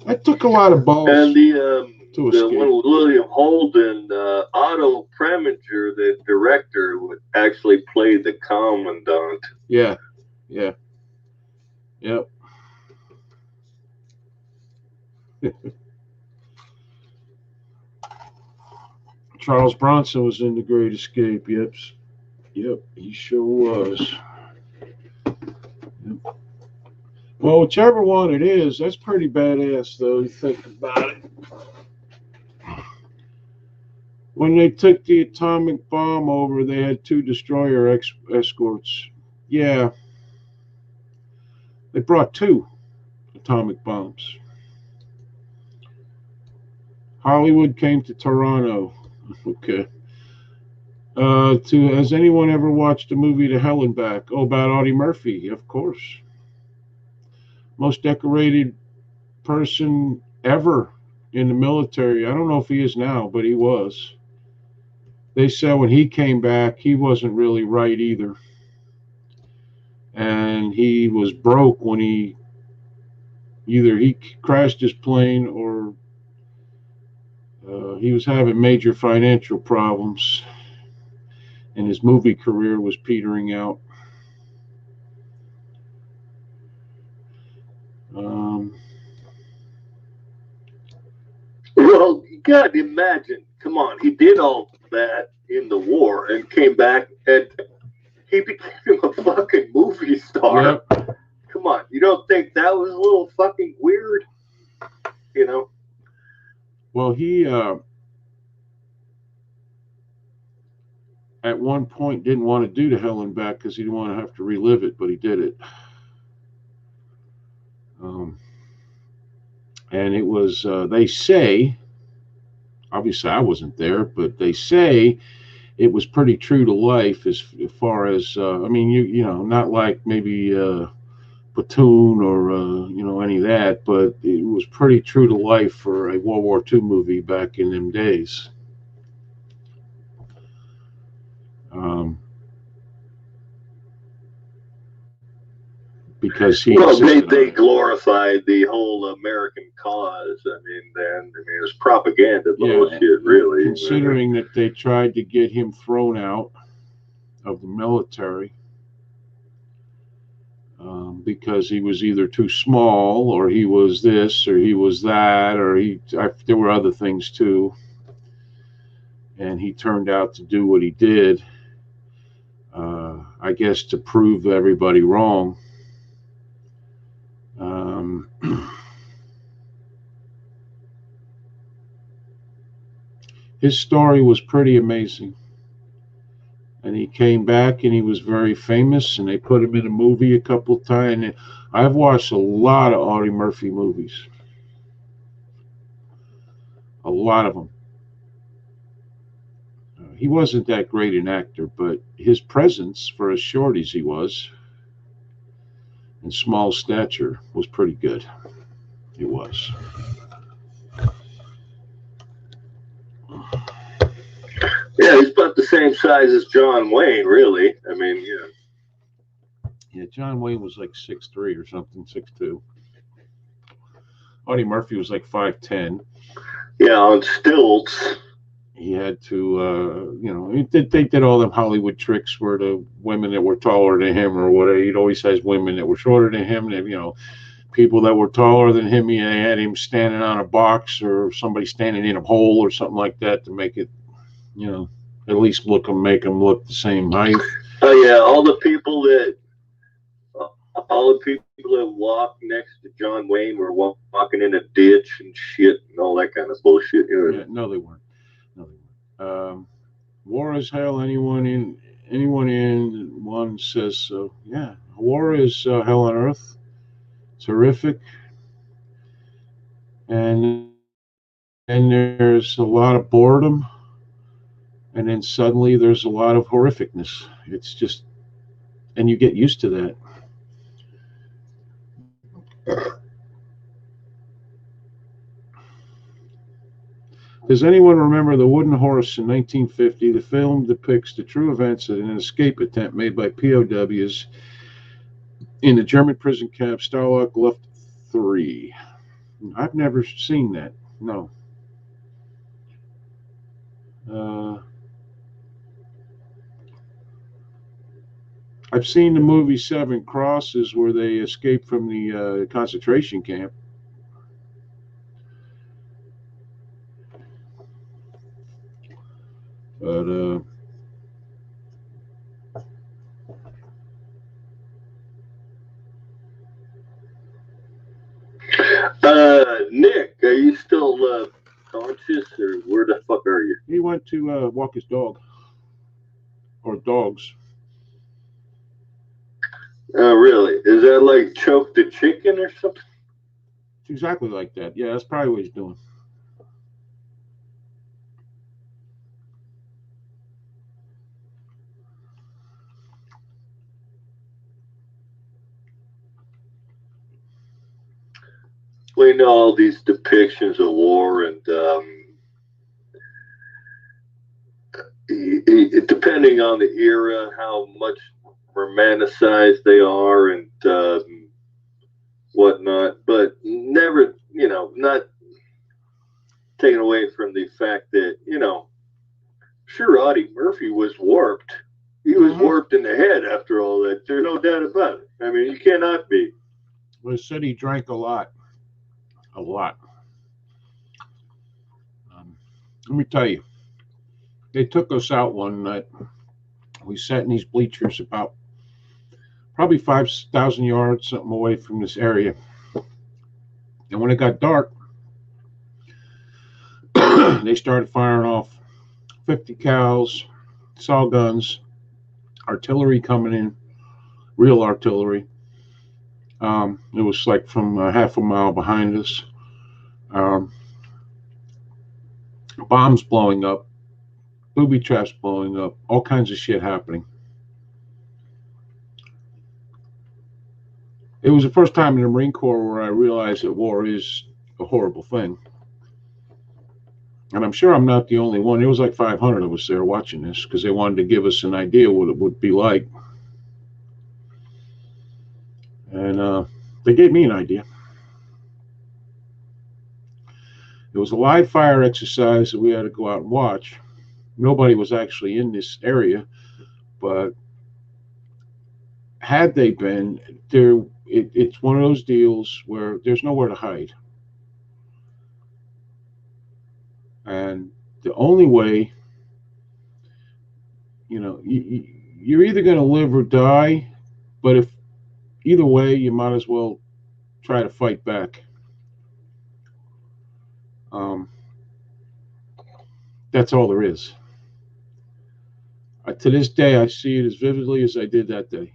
That took a lot of balls. And the one with William Holden, Otto Preminger, the director, would actually play the commandant. Yeah. Yep. Charles Bronson was in The Great Escape. Yep, he sure was. Yep. Well, whichever one it is, that's pretty badass, though, you think about it. When they took the atomic bomb over, they had 2 destroyer escorts. Yeah. They brought 2 atomic bombs. Hollywood came to Toronto. Okay. Has anyone ever watched the movie To Hell and Back? Oh, about Audie Murphy, of course. Most decorated person ever in the military. I don't know if he is now, but he was. They said when he came back, he wasn't really right either. And he was broke when either he crashed his plane or He was having major financial problems, and his movie career was petering out. Well, you gotta imagine. Come on, he did all that in the war and came back and he became a fucking movie star. Yep. Come on, you don't think that was a little fucking weird? You know? Well, he at one point didn't want to do To Hell and Back because he didn't want to have to relive it, but he did it. And it was, they say, obviously I wasn't there, but they say it was pretty true to life as far as, I mean, you know, not like maybe Platoon or, you know, any of that, but it was pretty true to life for a World War II movie back in them days. Because they glorified the whole American cause. I mean, it was propaganda bullshit, really. Considering that they tried to get him thrown out of the military because he was either too small, or he was this, or he was that, or there were other things too. And he turned out to do what he did, I guess, to prove everybody wrong. His story was pretty amazing. And he came back and he was very famous, and they put him in a movie a couple of times. And I've watched a lot of Audie Murphy movies. A lot of them. He wasn't that great an actor, but his presence, for as short as he was, and small stature, was pretty good. It was. Yeah, he's about the same size as John Wayne, really. I mean, yeah. Yeah, John Wayne was like 6'3" or something, 6'2". Audie Murphy was like 5'10". Yeah, on stilts. He had to, you know, they did all them Hollywood tricks where the women that were taller than him or whatever, he'd always has women that were shorter than him, and, you know, people that were taller than him, he had him standing on a box or somebody standing in a hole or something like that to make it, you know, at least make them look the same height. Oh yeah, all the people that walked next to John Wayne were walking in a ditch and shit and all that kind of bullshit. You know? Yeah, no, they weren't. War is hell. Anyone in one says so. Yeah, war is hell on earth. It's horrific, and there's a lot of boredom, and then suddenly there's a lot of horrificness. It's just, and you get used to that. Does anyone remember The Wooden Horse in 1950? The film depicts the true events of an escape attempt made by POWs in the German prison camp Stalag Luft 3. I've never seen that. No. I've seen the movie Seven Crosses, where they escape from the concentration camp. But Nick, are you still conscious, or where the fuck are you? He went to walk his dog, or dogs. Oh, really? Is that like choke the chicken or something? It's exactly like that. Yeah, that's probably what he's doing. We know all these depictions of war, and depending on the era, how much romanticized they are and whatnot, but never, you know, not taken away from the fact that, you know, sure, Audie Murphy was warped. He was warped in the head after all that. There's no doubt about it. I mean, you cannot be. Well, it said he drank a lot. A lot. Let me tell you, they took us out one night. We sat in these bleachers about probably 5,000 yards, something away from this area. And when it got dark, they started firing off 50 cals, saw guns, artillery coming in, real artillery. It was like from half a mile behind us. Bombs blowing up, booby traps blowing up, all kinds of shit happening. It was the first time in the Marine Corps where I realized that war is a horrible thing. And I'm sure I'm not the only one. There was like 500 of us there watching this because they wanted to give us an idea what it would be like. And they gave me an idea. It was a live fire exercise that we had to go out and watch. Nobody was actually in this area, but had they been there, it's one of those deals where there's nowhere to hide. And the only way, you know, you're either going to live or die, but if either way, you might as well try to fight back. That's all there is. To this day, I see it as vividly as I did that day.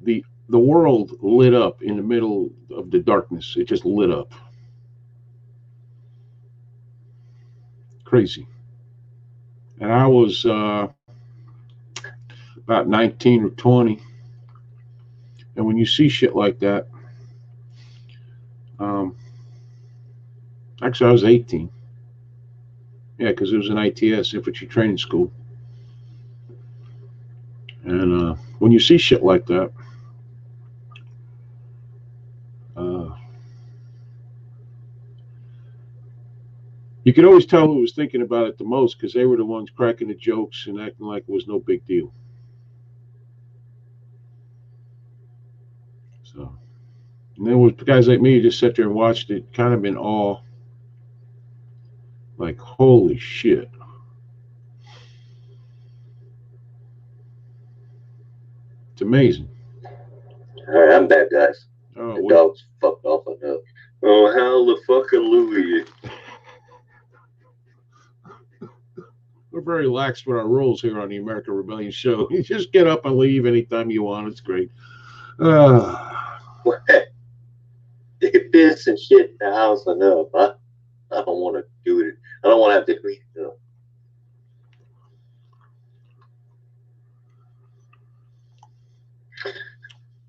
The world lit up in the middle of the darkness. It just lit up. Crazy. And I was about 19 or 20. And when you see shit like that, actually I was 18. Yeah, because it was an ITS, Infantry Training School. And when you see shit like that, you could always tell who was thinking about it the most because they were the ones cracking the jokes and acting like it was no big deal. So, and there was guys like me who just sat there and watched it, kind of in awe. Like, holy shit. It's amazing. All right, I'm back, guys. Oh, The dog's fucked off enough. Oh, hallelujah. We're very lax with our rules here on the American Rebellion Show. You just get up and leave anytime you want. It's great. They can piss and shit in the house enough. I don't want to do it. I don't want to have to clean it up.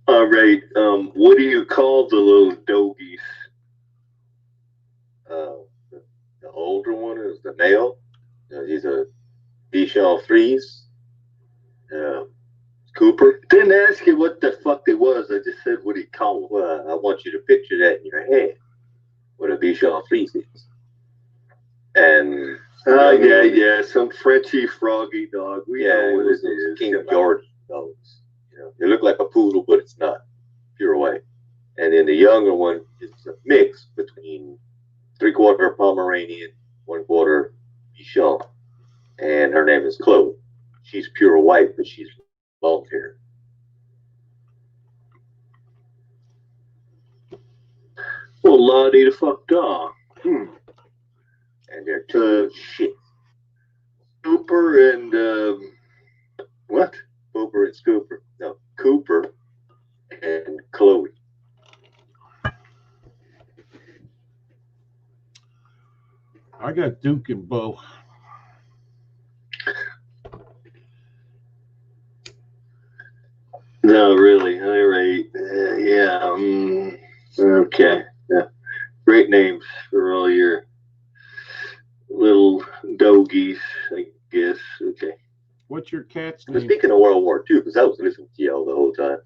All right. What do you call the little doggies? The older one is the male. He's a Bichon Frise. Cooper. Didn't ask you what the fuck it was. I just said what he called. Well, I want you to picture that in your head. What a Bichon Frise is. And yeah, some Frenchy froggy dog. We know what it is. King George dogs. You know, they look like a poodle, but it's not. Pure white. And then the younger one is a mix between 3/4 Pomeranian, 1/4 Bichon. And her name is Chloe. She's pure white, but she's long hair. Well, Lottie the fuck dog. And they're two shit. Cooper and what? Cooper and Scooper. No, Cooper and Chloe. I got Duke and Bo. No, really. All right. Okay. Yeah. Great names for all your little doggies, I guess. Okay. What's your cat's But name? speaking of World War II, because I was listening to y'all the whole time,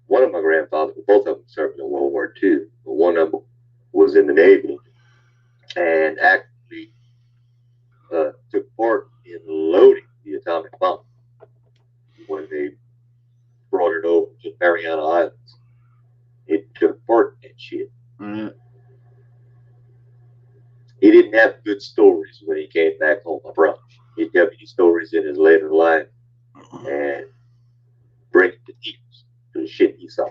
one of my grandfathers, both of them served in World War II, but one of them was in the Navy. and actually took part in loading the atomic bomb when they brought it over to Mariana Islands. It took part in that shit. Mm. He didn't have good stories when he came back home, I promise. He'd have these stories in his later life and bring it to tears to the shit he saw.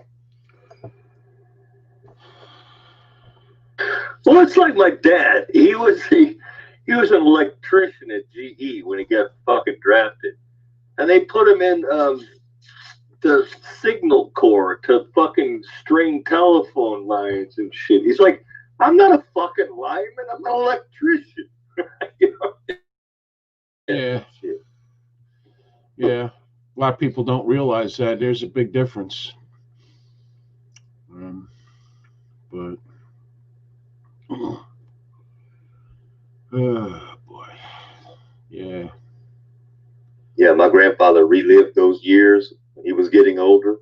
Well, it's like my dad. He was an electrician at GE when he got fucking drafted, and they put him in the signal corps to fucking string telephone lines and shit. He's like, I'm not a fucking lineman. I'm an electrician. You know? Yeah. Shit. Yeah. A lot of people don't realize that. There's a big difference. But oh boy. Yeah. Yeah, my grandfather relived those years when he was getting older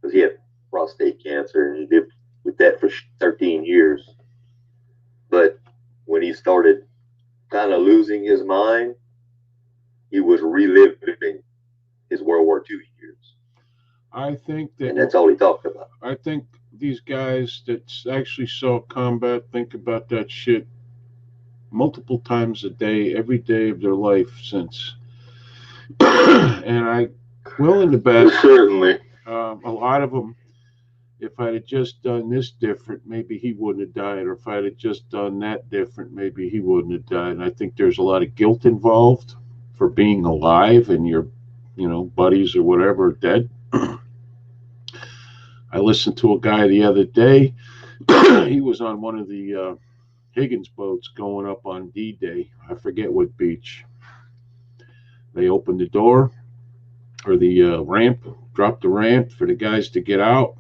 because he had prostate cancer and he lived with that for 13 years. But when he started kind of losing his mind, he was reliving his World War II years. I think And that that's all he talked about. I think these guys that actually saw combat think about that shit multiple times a day, every day of their life since. And I willing to bet Certainly. a lot of them, if I'd have just done this different, maybe he wouldn't have died. Or if I'd have just done that different, maybe he wouldn't have died. And I think there's a lot of guilt involved for being alive and your, buddies or whatever are dead. I listened to a guy the other day. He was on one of the Higgins boats going up on D-Day. I forget what beach. They opened the door or the ramp, dropped the ramp for the guys to get out.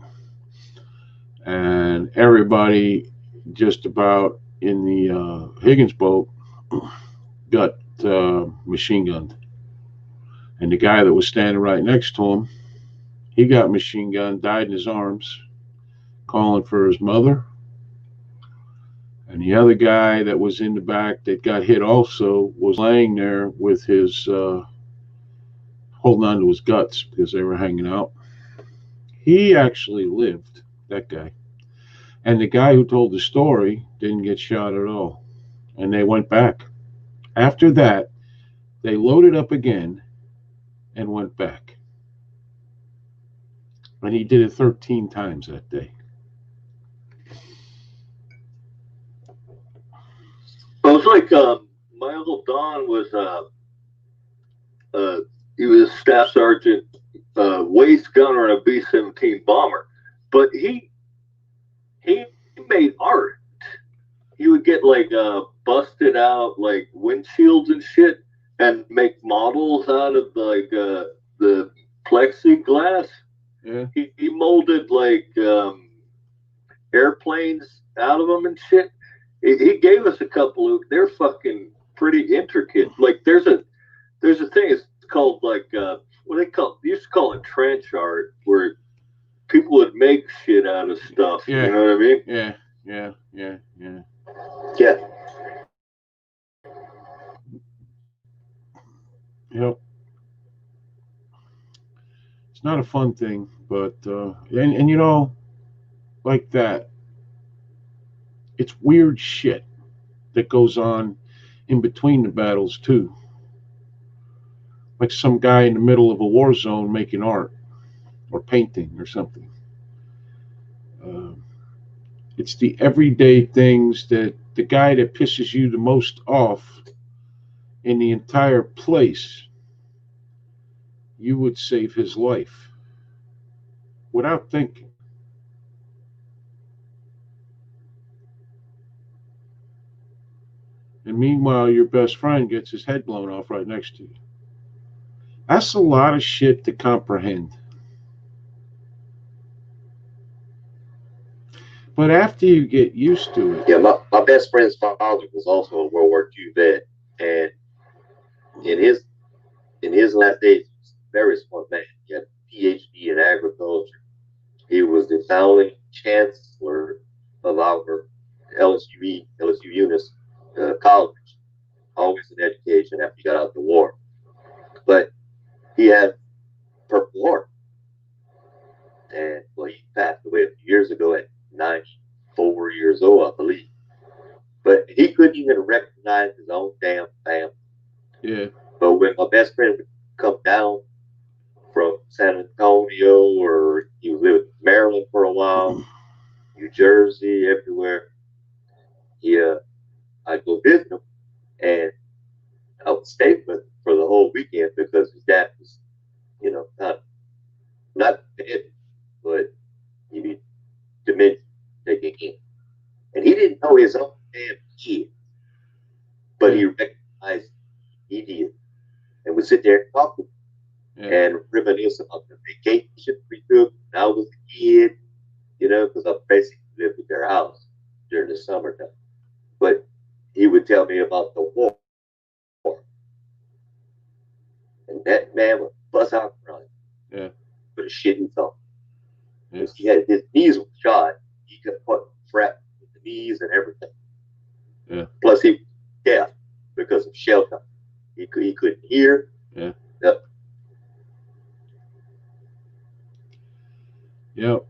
And everybody just about in the Higgins boat got machine gunned. And the guy that was standing right next to him, he got machine gunned, died in his arms, calling for his mother. And the other guy that was in the back that got hit also was laying there with his, holding on to his guts because they were hanging out. He actually lived, that guy. And the guy who told the story didn't get shot at all. And they went back. After that, they loaded up again and went back. And he did it 13 times that day. Well, it's like my Uncle Don was he was a staff sergeant, waist gunner on a B-17 bomber, but he made art. He would get like busted out like windshields and shit, and make models out of like the plexiglass. Yeah. He molded like airplanes out of them and shit. He gave us a couple of. They're fucking pretty intricate. Like there's a thing. It's called like what they used to call it trench art, where people would make shit out of stuff. Yeah. You know what I mean? Yeah. Yeah. Yep. It's not a fun thing, but and like that. It's weird shit that goes on in between the battles too. Like some guy in the middle of a war zone making art or painting or something. It's the everyday things that the guy that pisses you the most off in the entire place, you would save his life without thinking. And meanwhile, your best friend gets his head blown off right next to you. That's a lot of shit to comprehend. But after you get used to it. Yeah, my best friend's father was also a World War II vet, and in his last days, he was a very smart man. He had a PhD in agriculture. He was the founding chancellor of our LSU Eunice college, always in education after he got out of the war. But he had Purple Heart. And well, he passed away a few years ago at 94 years old, I believe. But he couldn't even recognize his own damn family. Yeah. But when my best friend would come down from San Antonio, or he was living in Maryland for a while, New Jersey, everywhere, I'd go visit him, and I would stay with him for the whole weekend because his dad was, not dead, but he'd be dementia taking in. And he didn't know his own damn kid, but he recognized he did, and would sit there and talk to him. Yeah. And reminisce about the vacation we took when I was a kid, because I basically lived at their house during the summertime. But he would tell me about the war. And that man would bust out crying. Yeah. For the shit he saw. Yeah. He had his knees were shot. He could put frap with the knees and everything. Yeah. Plus he was deaf because of shell shock. He couldn't hear. Yeah. Yep. Yep.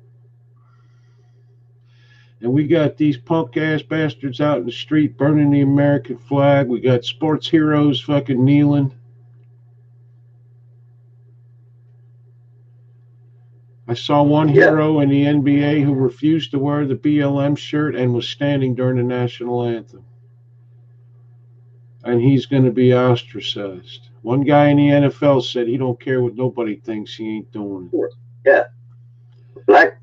And we got these punk ass bastards out in the street burning the American flag. We got sports heroes fucking kneeling. I saw one hero in the NBA who refused to wear the BLM shirt and was standing during the national anthem. And he's going to be ostracized. One guy in the NFL said he don't care what nobody thinks, he ain't doing it. Yeah. Black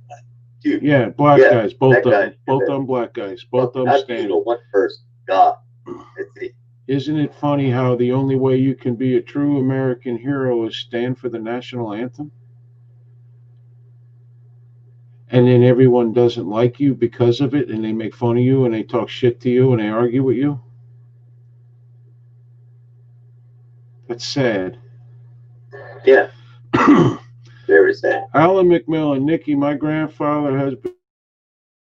dude. Yeah, black guys. Both of them. Both of them black guys. Both of them standing. One person. God. That's it. Isn't it funny how the only way you can be a true American hero is stand for the national anthem? And then everyone doesn't like you because of it, and they make fun of you, and they talk shit to you, and they argue with you? That's sad. Yeah. Very sad. Alan McMillan, Nikki, my grandfather has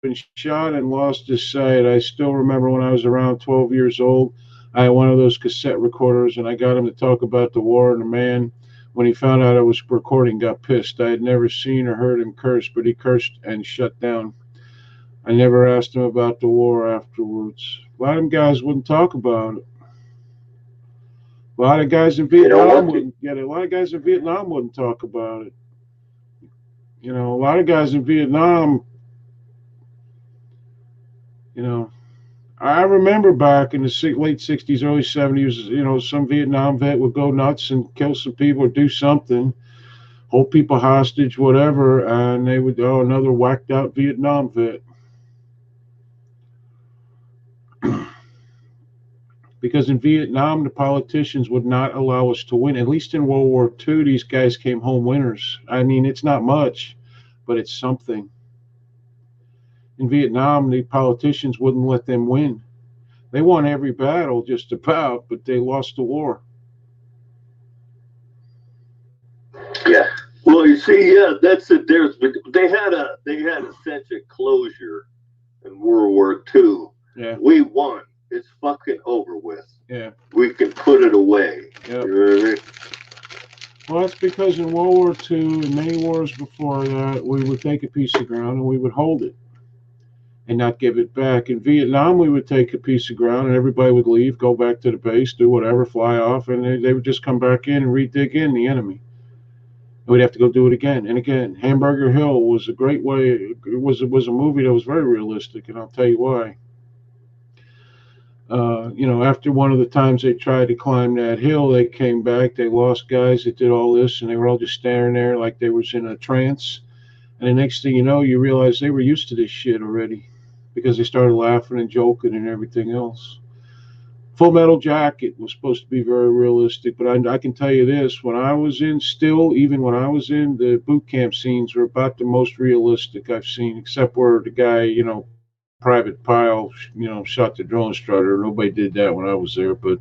been shot and lost his sight. I still remember when I was around 12 years old, I had one of those cassette recorders, and I got him to talk about the war, and the man, when he found out I was recording, got pissed. I had never seen or heard him curse, but he cursed and shut down. I never asked him about the war afterwards. A lot of them guys wouldn't talk about it. A lot of guys in Vietnam wouldn't get it. A lot of guys in Vietnam wouldn't talk about it. A lot of guys in Vietnam, I remember back in the late 60s, early 70s, some Vietnam vet would go nuts and kill some people or do something, hold people hostage, whatever, and they would, another whacked out Vietnam vet. Because in Vietnam, the politicians would not allow us to win. At least in World War II, these guys came home winners. I mean, it's not much, but it's something. In Vietnam, the politicians wouldn't let them win. They won every battle just about, but they lost the war. Yeah. Well, you see, that's the difference. They had a sense of closure in World War II. Yeah. We won. It's fucking over with. Yeah. We can put it away. Yep. You know what I mean? Well, that's because in World War II and many wars before that, we would take a piece of ground and we would hold it and not give it back. In Vietnam, we would take a piece of ground and everybody would leave, go back to the base, do whatever, fly off, and they would just come back in and re-dig in the enemy. And we'd have to go do it again and again. Hamburger Hill was a great way. It was a movie that was very realistic, and I'll tell you why. After one of the times they tried to climb that hill, they came back, they lost guys that did all this, and they were all just staring there like they was in a trance. And the next thing you know, you realize they were used to this shit already because they started laughing and joking and everything else. Full Metal Jacket was supposed to be very realistic, but I can tell you this, when I was in, the boot camp scenes were about the most realistic I've seen, except where the guy, Private Pyle, shot the drone strutter. Nobody did that when I was there, but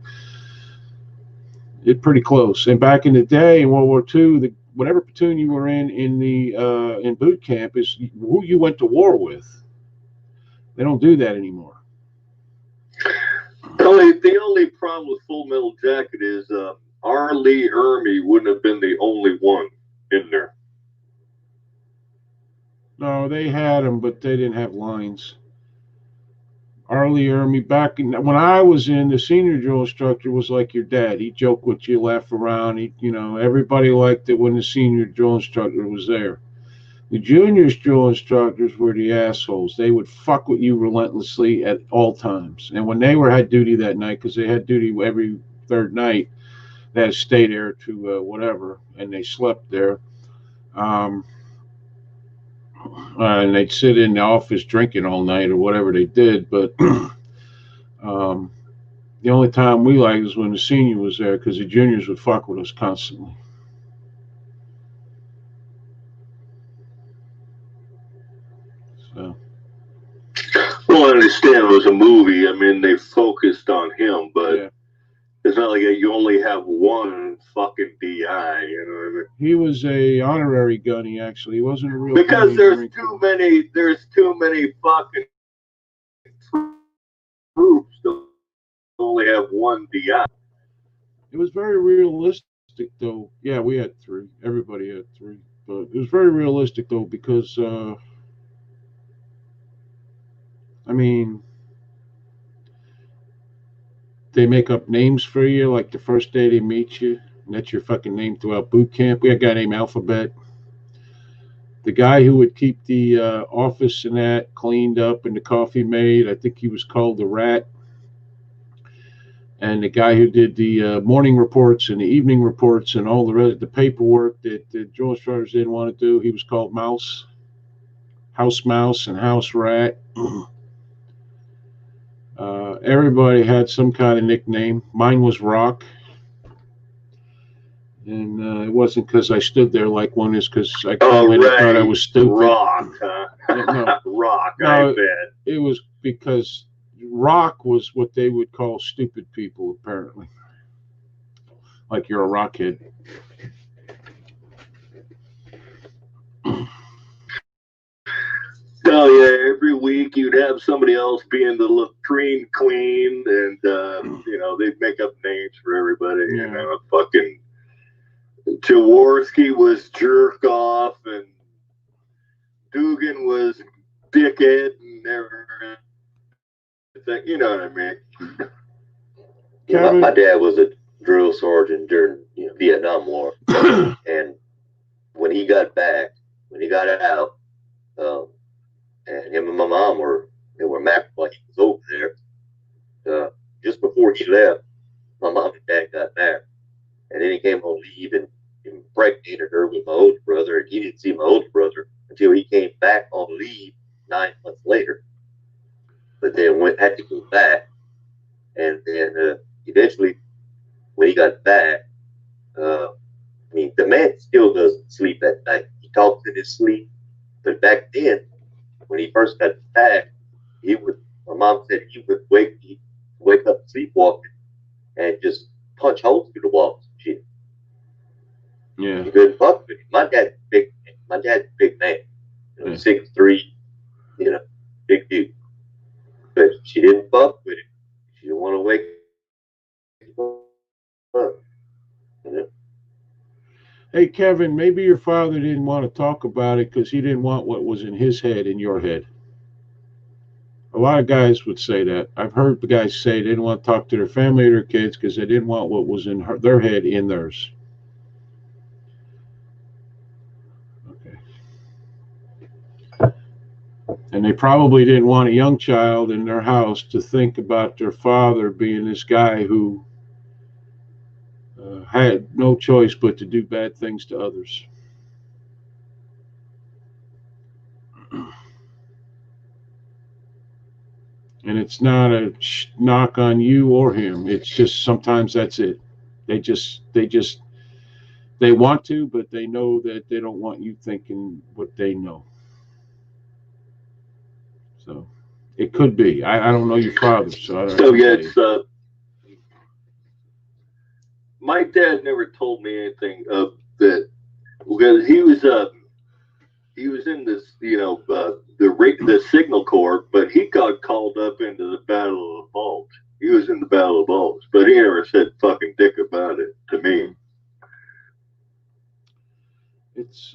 it's pretty close. And back in the day, in World War II, whatever platoon you were in boot camp is who you went to war with. They don't do that anymore. The problem with Full Metal Jacket is R. Lee Ermey wouldn't have been the only one in there. No, they had them, but they didn't have lines. R. Lee Ermey, back when I was in, the senior drill instructor was like your dad. He joked with you, laugh around. Everybody liked it when the senior drill instructor was there. The juniors drill instructors were the assholes. They would fuck with you relentlessly at all times. And when they had duty that night, because they had duty every third night, they had to stay there to whatever, and they slept there. And they'd sit in the office drinking all night or whatever they did. But the only time we liked was when the senior was there, because the juniors would fuck with us constantly. So. Well, I understand it was a movie. I mean, they focused on him, but yeah. It's not like you only have one fucking DI. You know what I mean? He was a honorary gunny, actually. He wasn't a real. Because there's too many fucking troops to only have one DI. It was very realistic, though. Yeah, we had 3. Everybody had 3, but it was very realistic, though, because I mean, they make up names for you, like the first day they meet you, and that's your fucking name throughout boot camp. We had a guy named Alphabet. The guy who would keep the office and that cleaned up and the coffee made, I think he was called the Rat. And the guy who did the morning reports and the evening reports and all the rest, the paperwork that the drill instructors didn't want to do, he was called Mouse. House Mouse and House Rat. Everybody had some kind of nickname. Mine was Rock. And it wasn't because I stood there like one, is because I thought I was stupid. Rock, huh? No, Rock, no, I bet. It was because Rock was what they would call stupid people, apparently. Like you're a rockhead. Oh yeah, every week you'd have somebody else being the latrine queen, and they'd make up names for everybody. Yeah. Fucking Jaworski was jerk off, and Dugan was dickhead, and everything. You know what I mean? My dad was a drill sergeant during Vietnam War, and when he got out. And him and my mom were married while he was over there. Just before he left, my mom and dad got married. And then he came on leave and impregnated her with my older brother. And he didn't see my older brother until he came back on leave 9 months later. But then had to go back. And then eventually, when he got back, the man still doesn't sleep at night. He talks in his sleep. But back then, when he first got back, my mom said he would wake up sleepwalking and just punch holes through the walls and shit. Yeah. He couldn't fuck with him. My dad's big man. 6'3", big dude. But she didn't fuck with him. She didn't want to wake him up. Hey, Kevin, maybe your father didn't want to talk about it because he didn't want what was in his head in your head. A lot of guys would say that. I've heard the guys say they didn't want to talk to their family or their kids because they didn't want what was in their head in theirs. Okay. And they probably didn't want a young child in their house to think about their father being this guy who had no choice but to do bad things to others. And it's not a knock on you or him. It's just sometimes that's it. They want to, but they know that they don't want you thinking what they know. So it could be. I don't know your father, so I don't know. So yeah, it's my dad never told me anything of that, because he was in this, the Signal Corps, but he got called up into the Battle of the Bulge. He was in the Battle of Bulge, but he never said fucking dick about it to me. It's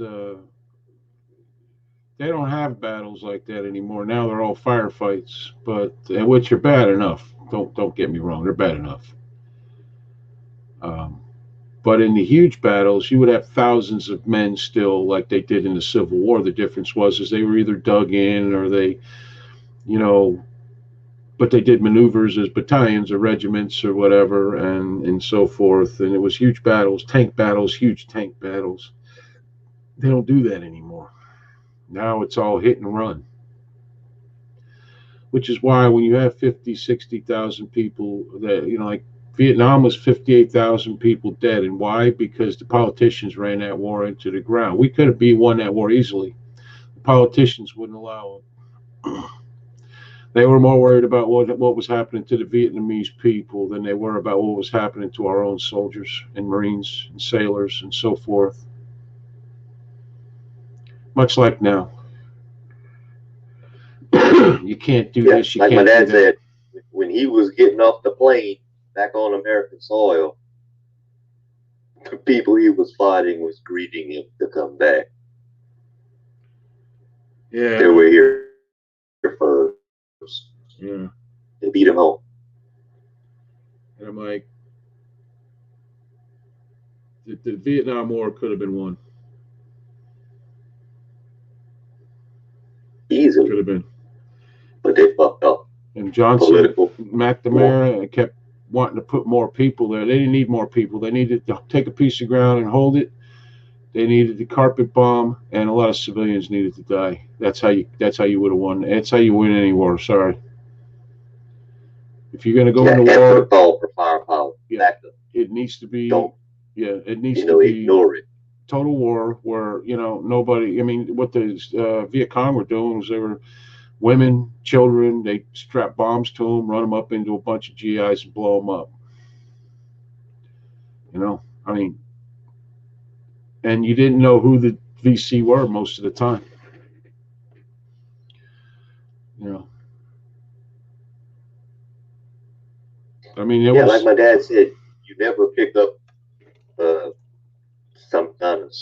they don't have battles like that anymore. Now they're all firefights, but which are bad enough. Don't get me wrong, they're bad enough. But in the huge battles, you would have thousands of men still, like they did in the Civil War. The difference was is they were either dug in or they, you know, but they did maneuvers as battalions or regiments or whatever, and so forth. And it was huge battles, tank battles, huge tank battles. They don't do that anymore. Now it's all hit and run, which is why when you have 50, 60,000 people that, you know, like Vietnam was 58,000 people dead. And why? Because the politicians ran that war into the ground. We could have won that war easily. The politicians wouldn't allow it. They were more worried about what was happening to the Vietnamese people than they were about what was happening to our own soldiers and Marines and sailors and so forth. Much like now. You can't do this. You like can't my dad do that. said, when he was getting off the plane back on American soil, the people he was fighting was greeting him to come back. Yeah. They were here first. Yeah. They beat him home. And I'm like, the Vietnam War could have been won. Easily. Could have been. But they fucked up. And Johnson, Political. McNamara kept wanting to put more people there. They didn't need more people. They needed to take a piece of ground and hold it. They needed the carpet bomb, and a lot of civilians needed to die. That's how you would have won. That's how you win any war. Sorry. If you're going to go into war, call for firepower. Yeah, it needs to be. Don't. Yeah, it needs to be. Ignore it. Total war where nobody. I mean, what the Viet Cong were doing was they were women, children. They strap bombs to them, run them up into a bunch of GIs, and blow them up. I mean, and you didn't know who the VC were most of the time. I mean, like my dad said, you never pick up some kind of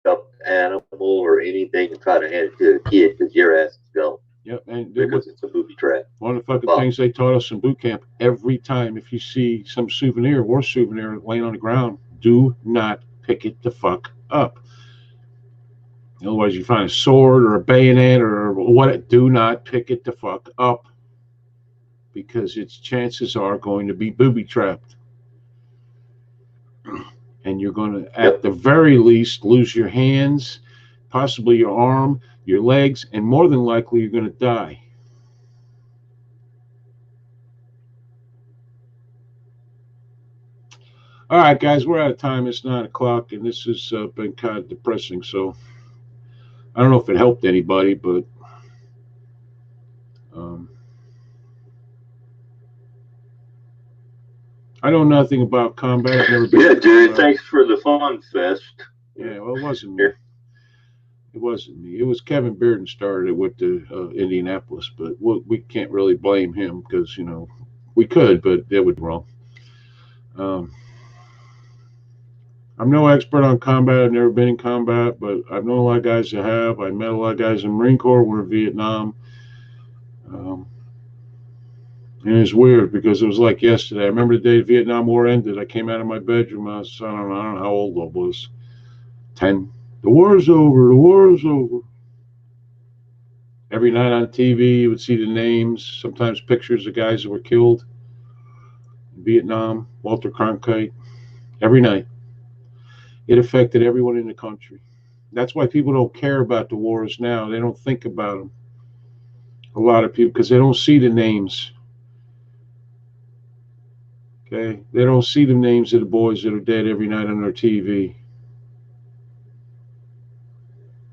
stuffed animal or anything and try to hand it to a kid because your ass is gone. Yep, and because it's a booby trap. One of the fucking things they taught us in boot camp: every time if you see some war souvenir laying on the ground, do not pick it the fuck up. Otherwise, you find a sword or a bayonet or what? Do not pick it the fuck up, because its chances are going to be booby trapped, and you're going to, at the very least, lose your hands, possibly your arm, your legs, and more than likely you're going to die. All right, guys, we're out of time. It's 9 o'clock, and this has been kind of depressing. So I don't know if it helped anybody, but I know nothing about combat. I've never been. Yeah, Jerry, thanks for the fun fest. Yeah, well, it wasn't me. It wasn't me. It was Kevin Bearden started it with the Indianapolis, but we can't really blame him because, we could, but that would be wrong. I'm no expert on combat. I've never been in combat, but I've known a lot of guys that have. I met a lot of guys in the Marine Corps. We're in Vietnam. And it's weird because it was like yesterday. I remember the day the Vietnam War ended. I came out of my bedroom. I don't know how old I was. 10. The war's over. The war's over. Every night on TV, you would see the names, sometimes pictures of guys that were killed in Vietnam. Walter Cronkite. Every night. It affected everyone in the country. That's why people don't care about the wars now. They don't think about them. A lot of people, because they don't see the names. Okay? They don't see the names of the boys that are dead every night on their TV.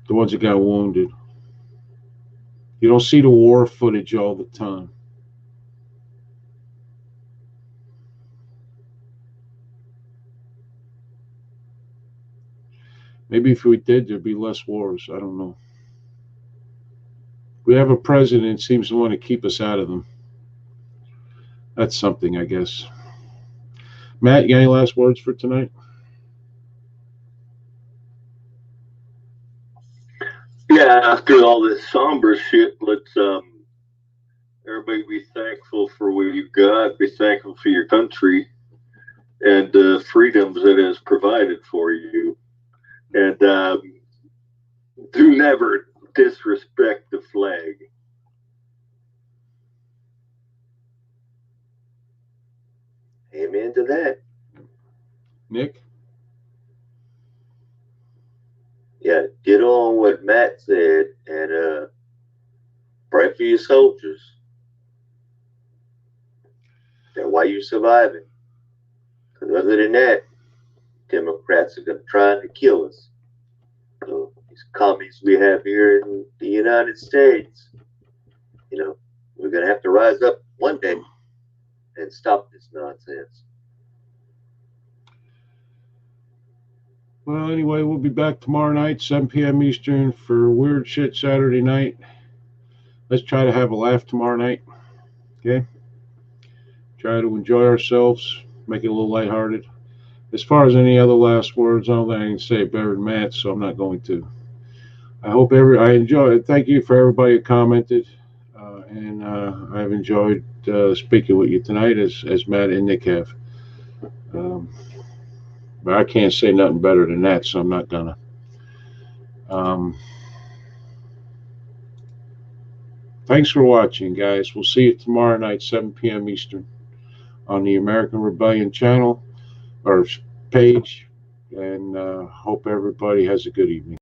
The ones that got wounded. You don't see the war footage all the time. Maybe if we did, there'd be less wars. I don't know. We have a president that seems to want to keep us out of them. that's something, I guess. Matt, you got any last words for tonight? Yeah, after all this somber shit, let's everybody be thankful for what you've got. Be thankful for your country and the freedoms it has provided for you. And do never disrespect the flag. Amen to that. Nick? Yeah, get on what Matt said and pray for your soldiers. And why you surviving? Because other than that, Democrats are going to try to kill us. So these commies we have here in the United States, you know, we're going to have to rise up one day and stop this nonsense. Well, anyway, we'll be back tomorrow night, 7 p.m. Eastern, for Weird Shit Saturday night. Let's try to have a laugh tomorrow night. Okay? Try to enjoy ourselves, make it a little lighthearted. As far as any other last words, I don't think I can say it better than Matt, so I'm not going to. I hope I enjoyed it. Thank you for everybody who commented, and I've enjoyed speaking with you tonight, as Matt and Nick have. But I can't say nothing better than that, so I'm not gonna. Thanks for watching, guys. We'll see you tomorrow night, 7 p.m. Eastern, on the American Rebellion channel or page, and hope everybody has a good evening.